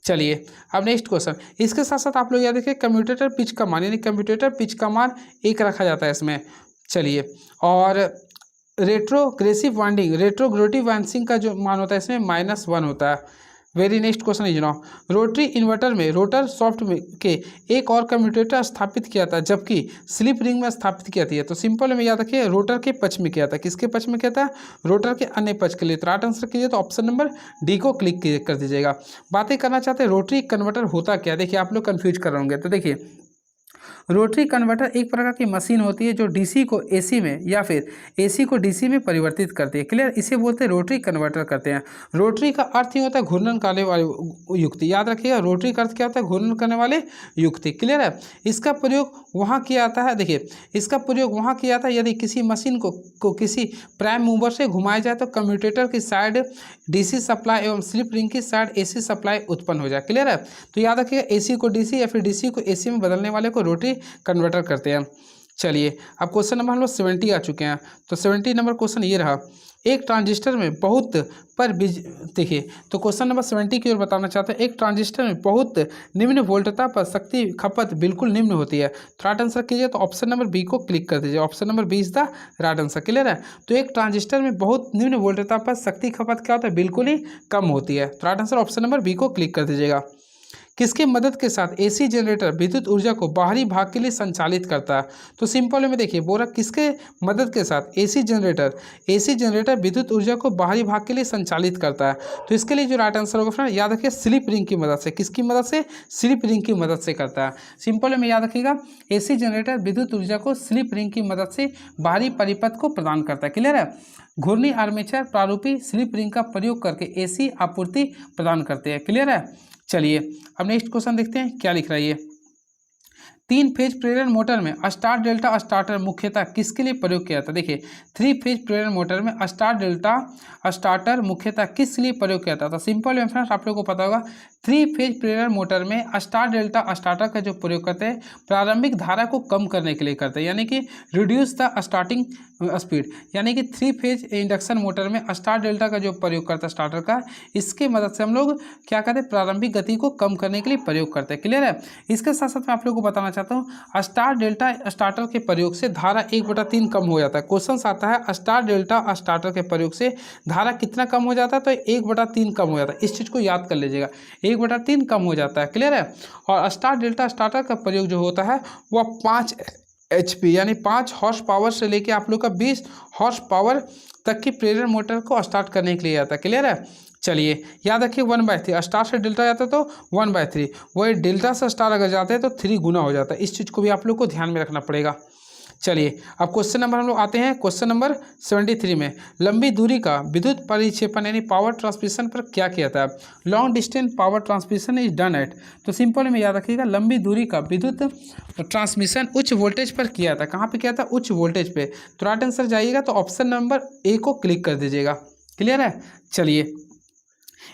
चलिए अब नेक्स्ट क्वेश्चन, इसके साथ साथ आप लोग याद रखिए कम्यूटेटर पिच का मान, यानी कम्यूटेटर पिच का मान 1 रखा जाता है इसमें। चलिए, और रेट्रोग्रेसिव वाइंडिंग, रेट्रोग्रेटिव वाइंडिंग का जो मान होता है इसमें -1 होता है। Very next question is now, rotary inverter में रोटर सॉफ्ट के एक और कम्यूटेटर स्थापित किया था जबकि स्लिप रिंग में स्थापित किया था। तो सिंपल में याद रखिए रोटर के पक्ष में किया था। किसके पक्ष में किया था? रोटर के अन्य पक्ष के लिए। तो राइट आंसर कीजिए तो ऑप्शन नंबर डी को क्लिक कर दीजिएगा। बातें करना चाहते हैं रोटरी कन्वर्टर होता क्या? देखिए आप लोग कन्फ्यूज कर रहे होंगे। तो देखिए रोटरी कन्वर्टर एक प्रकार की मशीन होती है जो डीसी को एसी में या फिर एसी को डीसी में परिवर्तित करती है। क्लियर? इसे बोलते हैं रोटरी कन्वर्टर करते हैं। रोटरी का अर्थ ही होता है घूर्णन करने वाले युक्ति। याद रखिएगा रोटरी का अर्थ क्या होता है? घूर्णन करने वाले युक्ति। क्लियर है? इसका प्रयोग वहाँ किया जाता है, देखिए इसका प्रयोग वहाँ किया जाता है यदि किसी मशीन को किसी प्राइम मूवर से घुमाया जाए तो कम्यूटेटर की साइड डीसी सप्लाई एवं स्लिप रिंग की साइड एसी सप्लाई उत्पन्न हो जाए। क्लियर है? तो याद रखिएगा एसी को डीसी या फिर डीसी को एसी में बदलने वाले को रोटरी कन्वर्टर करते हैं। चलिए अब क्वेश्चन नंबर हम लोग 70 आ चुके हैं। तो 70 नंबर क्वेश्चन ये रहा, एक ट्रांजिस्टर में बहुत पर देखिए तो क्वेश्चन नंबर 70 की ओर बताना चाहते हैं। एक ट्रांजिस्टर में बहुत निम्न वोल्टता पर शक्ति खपत बिल्कुल निम्न होती है। तो राइट आंसर कीजिए तो ऑप्शन नंबर बी को क्लिक कर दीजिए। Option number B is the right answer. Clear है? तो एक ट्रांजिस्टर में बहुत निम्न वोल्टता पर शक्ति खपत क्या होता है? बिल्कुल ही कम होती है। तो right answer option number B को क्लिक कर दीजिएगा। किसकी मदद के साथ एसी जनरेटर विद्युत ऊर्जा को बाहरी भाग के लिए संचालित करता है? तो सिंपल में देखिए बोल रहा किसके मदद के साथ एसी जनरेटर विद्युत ऊर्जा को बाहरी भाग के लिए संचालित करता है। तो इसके लिए जो राइट आंसर होगा फ्रेंड याद रखिए स्लिप रिंग की मदद से। किसकी मदद से? स्लिप रिंग की मदद से करता है। सिंपल में याद रखिएगा एसी जनरेटर विद्युत ऊर्जा को स्लिप रिंग की मदद से बाहरी परिपथ को प्रदान करता है। क्लियर है? घूर्णी आर्मेचर प्रारूपी स्लिप रिंग का प्रयोग करके एसी आपूर्ति प्रदान करते हैं। क्लियर है? चलिए अब नेक्स्ट क्वेश्चन देखते हैं क्या लिख रहा है ये। 3 फेज प्रेरण मोटर में स्टार डेल्टा स्टार्टर मुख्यतः किसके लिए प्रयोग किया था? देखिए 3 फेज प्रेरण मोटर में स्टार डेल्टा स्टार्टर मुख्यतः किस लिए प्रयोग किया था? तो सिंपल में फ्रेंड्स आप लोगों को पता होगा 3 फेज प्रेरण मोटर में स्टार डेल्टा स्टार्टर का जो प्रयोग करते हैं प्रारंभिक धारा को कम करने के लिए करते हैं, यानी कि रिड्यूस द स्टार्टिंग स्पीड। यानी कि 3 फेज इंडक्शन मोटर में स्टार डेल्टा का जो प्रयोग करता है स्टार्टर का, इसके मदद से हम लोग क्या करते हैं? प्रारंभिक गति को कम करने के लिए प्रयोग करते हैं। क्लियर है? इसके साथ साथ मैं आप लोगों को बताना चाहता हूँ स्टार डेल्टा स्टार्टर के प्रयोग से धारा 1/3 कम हो जाता है। क्वेश्चन आता है स्टार डेल्टा स्टार्टर के प्रयोग से धारा कितना कम हो जाता है? तो 1/3 कम हो जाता है। इस चीज़ को याद कर लीजिएगा, 1/3 कम हो जाता है। क्लियर है? और स्टार डेल्टा स्टार्टर का प्रयोग जो होता है वह 5 HP यानी 5 हॉर्स पावर से लेके आप लोग का 20 हॉर्स पावर तक की प्रेरण मोटर को स्टार्ट करने के लिए आता है। क्लियर है? चलिए याद रखिए 1/3 स्टार से डेल्टा जाता है तो 1/3, वही डेल्टा से स्टार अगर जाते हैं तो 3 गुना हो जाता है। इस चीज़ को भी आप लोग को ध्यान में रखना पड़ेगा। चलिए अब क्वेश्चन नंबर हम लोग आते हैं क्वेश्चन नंबर 73 में। लंबी दूरी का विद्युत परिक्षेपण यानी पावर ट्रांसमिशन पर क्या किया था? Long distance power transmission is done at. तो सिंपल में याद रखिएगा लंबी दूरी का विद्युत ट्रांसमिशन उच्च वोल्टेज पर किया था। कहाँ पे किया था? उच्च वोल्टेज पे। तो राइट आंसर जाइएगा तो ऑप्शन नंबर ए को क्लिक कर दीजिएगा। क्लियर है? चलिए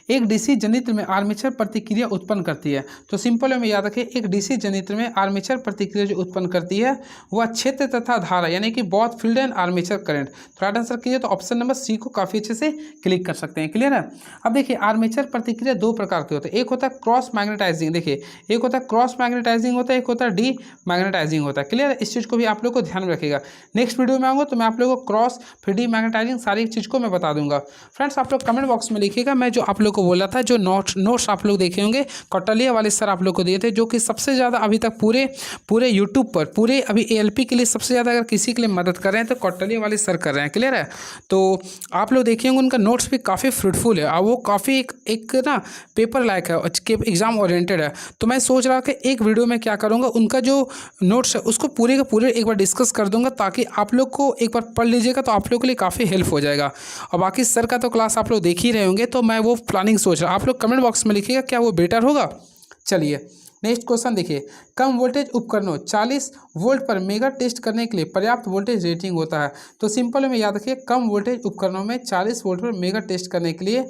एक डीसी जनित्र में आर्मेचर प्रतिक्रिया उत्पन्न करती है। तो सिंपल में याद रखिए, एक डीसी जनित्र में आर्मेचर प्रतिक्रिया जो उत्पन्न करती है वह क्षेत्र तथा धारा यानी कि both field and armature current. तो राइट आंसर कीजिए, तो ऑप्शन नंबर सी को काफ़ी अच्छे से क्लिक कर सकते हैं। क्लियर है। अब देखिए आर्मेचर प्रतिक्रिया दो प्रकार के होते हैं, एक होता है क्रॉस मैग्नेटाइजिंग, देखिए एक होता है क्रॉस मैग्नेटाइजिंग होता है, एक होता है डी मैग्नेटाइजिंग होता है। क्लियर है। इस चीज़ को भी आप लोग को ध्यान में रखिएगा। नेक्स्ट वीडियो में आऊँगा तो मैं आप लोगों को क्रॉस फिर डी मैग्नेटाइजिंग सारी चीज़ को मैं बता दूंगा। फ्रेंड्स आप लोग कमेंट बॉक्स में लिखिएगा, मैं जो आप लोग को बोला था, जो नोट्स आप लोग देखे होंगे कौटलिया वाले सर आप लोग को दिए थे, जो कि सबसे ज़्यादा अभी तक पूरे यूट्यूब पर पूरे अभी एएलपी के लिए सबसे ज़्यादा अगर किसी के लिए मदद कर रहे हैं तो कौटलिया वाले सर कर रहे हैं। क्लियर है। तो आप लोग देखे होंगे उनका नोट्स भी काफ़ी फ्रूटफुल है और वो काफ़ी एक ना पेपर लायक है, एग्जाम ओरिएंटेड है। तो मैं सोच रहा कि एक वीडियो में क्या करूँगा, उनका जो नोट्स है उसको पूरे का पूरे एक बार डिस्कस कर दूंगा, ताकि आप लोग को एक बार पढ़ लीजिएगा तो आप लोग के लिए काफ़ी हेल्प हो जाएगा। और बाकी सर का तो क्लास आप लोग देख ही रहे होंगे, तो मैं वो प्लानिंग सोच रहा हूँ। आप लोग कमेंट बॉक्स में लिखिएगा क्या वो बेटर होगा। चलिए नेक्स्ट क्वेश्चन देखिए, कम वोल्टेज उपकरणों 40 वोल्ट पर मेगा टेस्ट करने के लिए पर्याप्त वोल्टेज रेटिंग होता है। तो सिंपल में याद रखिए, कम वोल्टेज उपकरणों में 40 वोल्ट पर मेगा टेस्ट करने के लिए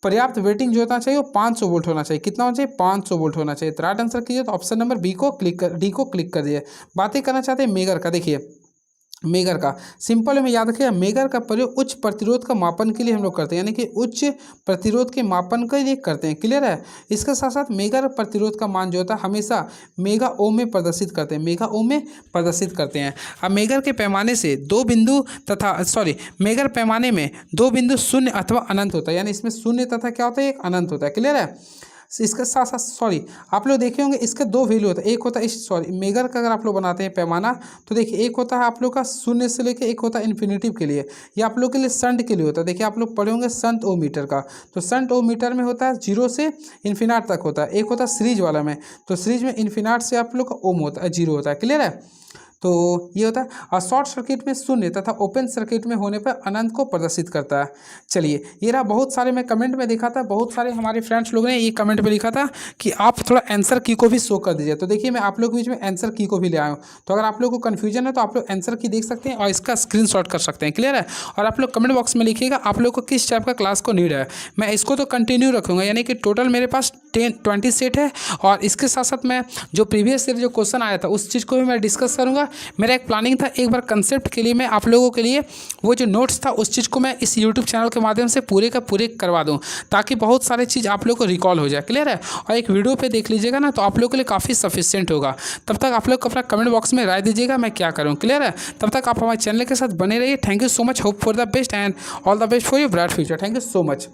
पर्याप्त रेटिंग जो होना चाहिए वो 500 वोल्ट होना चाहिए। कितना होना चाहिए? 500 वोल्ट होना चाहिए। तो राइट आंसर कीजिए, तो ऑप्शन नंबर डी को क्लिक कर दिए। बातें करना चाहते हैं मेगर का। देखिए मेगर का सिंपल में याद रखिए, मेगर का प्रयोग उच्च प्रतिरोध का मापन के लिए हम लोग करते हैं, यानी कि उच्च प्रतिरोध के मापन के लिए करते हैं। क्लियर है। इसके साथ साथ मेगर प्रतिरोध का मान जो होता है हमेशा मेगा ओम में प्रदर्शित करते हैं, मेगा ओम में प्रदर्शित करते हैं। अब मेगर के पैमाने से दो बिंदु मेगर पैमाने में दो बिंदु शून्य अथवा अनंत होता है, यानी इसमें शून्य तथा क्या होता है, एक अनंत होता है। क्लियर है। इसके साथ साथ आप लोग देखे होंगे इसके दो वैल्यू होता है, एक होता है मेगर का अगर आप लोग बनाते हैं पैमाना तो देखिए एक होता है आप लोग का शून्य से लेकर, एक होता है इन्फिनिटिव के लिए, ये आप लोग के लिए शंट के लिए होता है। देखिए आप लोग पढ़े होंगे शंट ओम मीटर का, तो शंट ओम मीटर में होता है 0 से इन्फिनाट तक होता है, एक होता है सीरीज वाला में, तो सीरीज में इन्फिनाट से आप लोग का ओम होता है 0 होता है। क्लियर है। तो ये होता है। और शॉर्ट सर्किट में शून्य तथा ओपन सर्किट में होने पर अनंत को प्रदर्शित करता है। चलिए ये रहा, बहुत सारे मैं कमेंट में देखा था, बहुत सारे हमारे फ्रेंड्स लोग ने ये कमेंट में लिखा था कि आप थोड़ा आंसर की को भी शो कर दीजिए। तो देखिए मैं आप लोग के बीच में आंसर की को भी ले आया हूँ, तो अगर आप लोग को कन्फ्यूजन है तो आप लोग आंसर की देख सकते हैं और इसका स्क्रीनशॉट कर सकते हैं। क्लियर है। और आप लोग कमेंट बॉक्स में लिखिएगा आप लोग को किस टाइप का क्लास को नीड है। मैं इसको तो कंटिन्यू रखूँगा, यानी कि टोटल मेरे पास 20 सेट है, और इसके साथ साथ मैं जो प्रीवियस ईयर जो क्वेश्चन आया था उस चीज़ को भी मैं डिस्कस करूँगा। मेरा एक प्लानिंग था, एक बार कंसेप्ट के लिए मैं आप लोगों के लिए वो जो नोट्स था उस चीज़ को मैं इस यूट्यूब चैनल के माध्यम से पूरे का पूरे करवा दूं, ताकि बहुत सारे चीज़ आप लोग को रिकॉल हो जाए। क्लियर है। और एक वीडियो पे देख लीजिएगा ना, तो आप लोग के लिए काफ़ी सफिशिएंट होगा। तब तक आप लोग अपना कमेंट बॉक्स में राय दीजिएगा मैं क्या करूँ। क्लियर है। तब तक आप हमारे चैनल के साथ बने रहिए। Thank you so much. Hope for the best and all the best for your bright future. Thank you so much.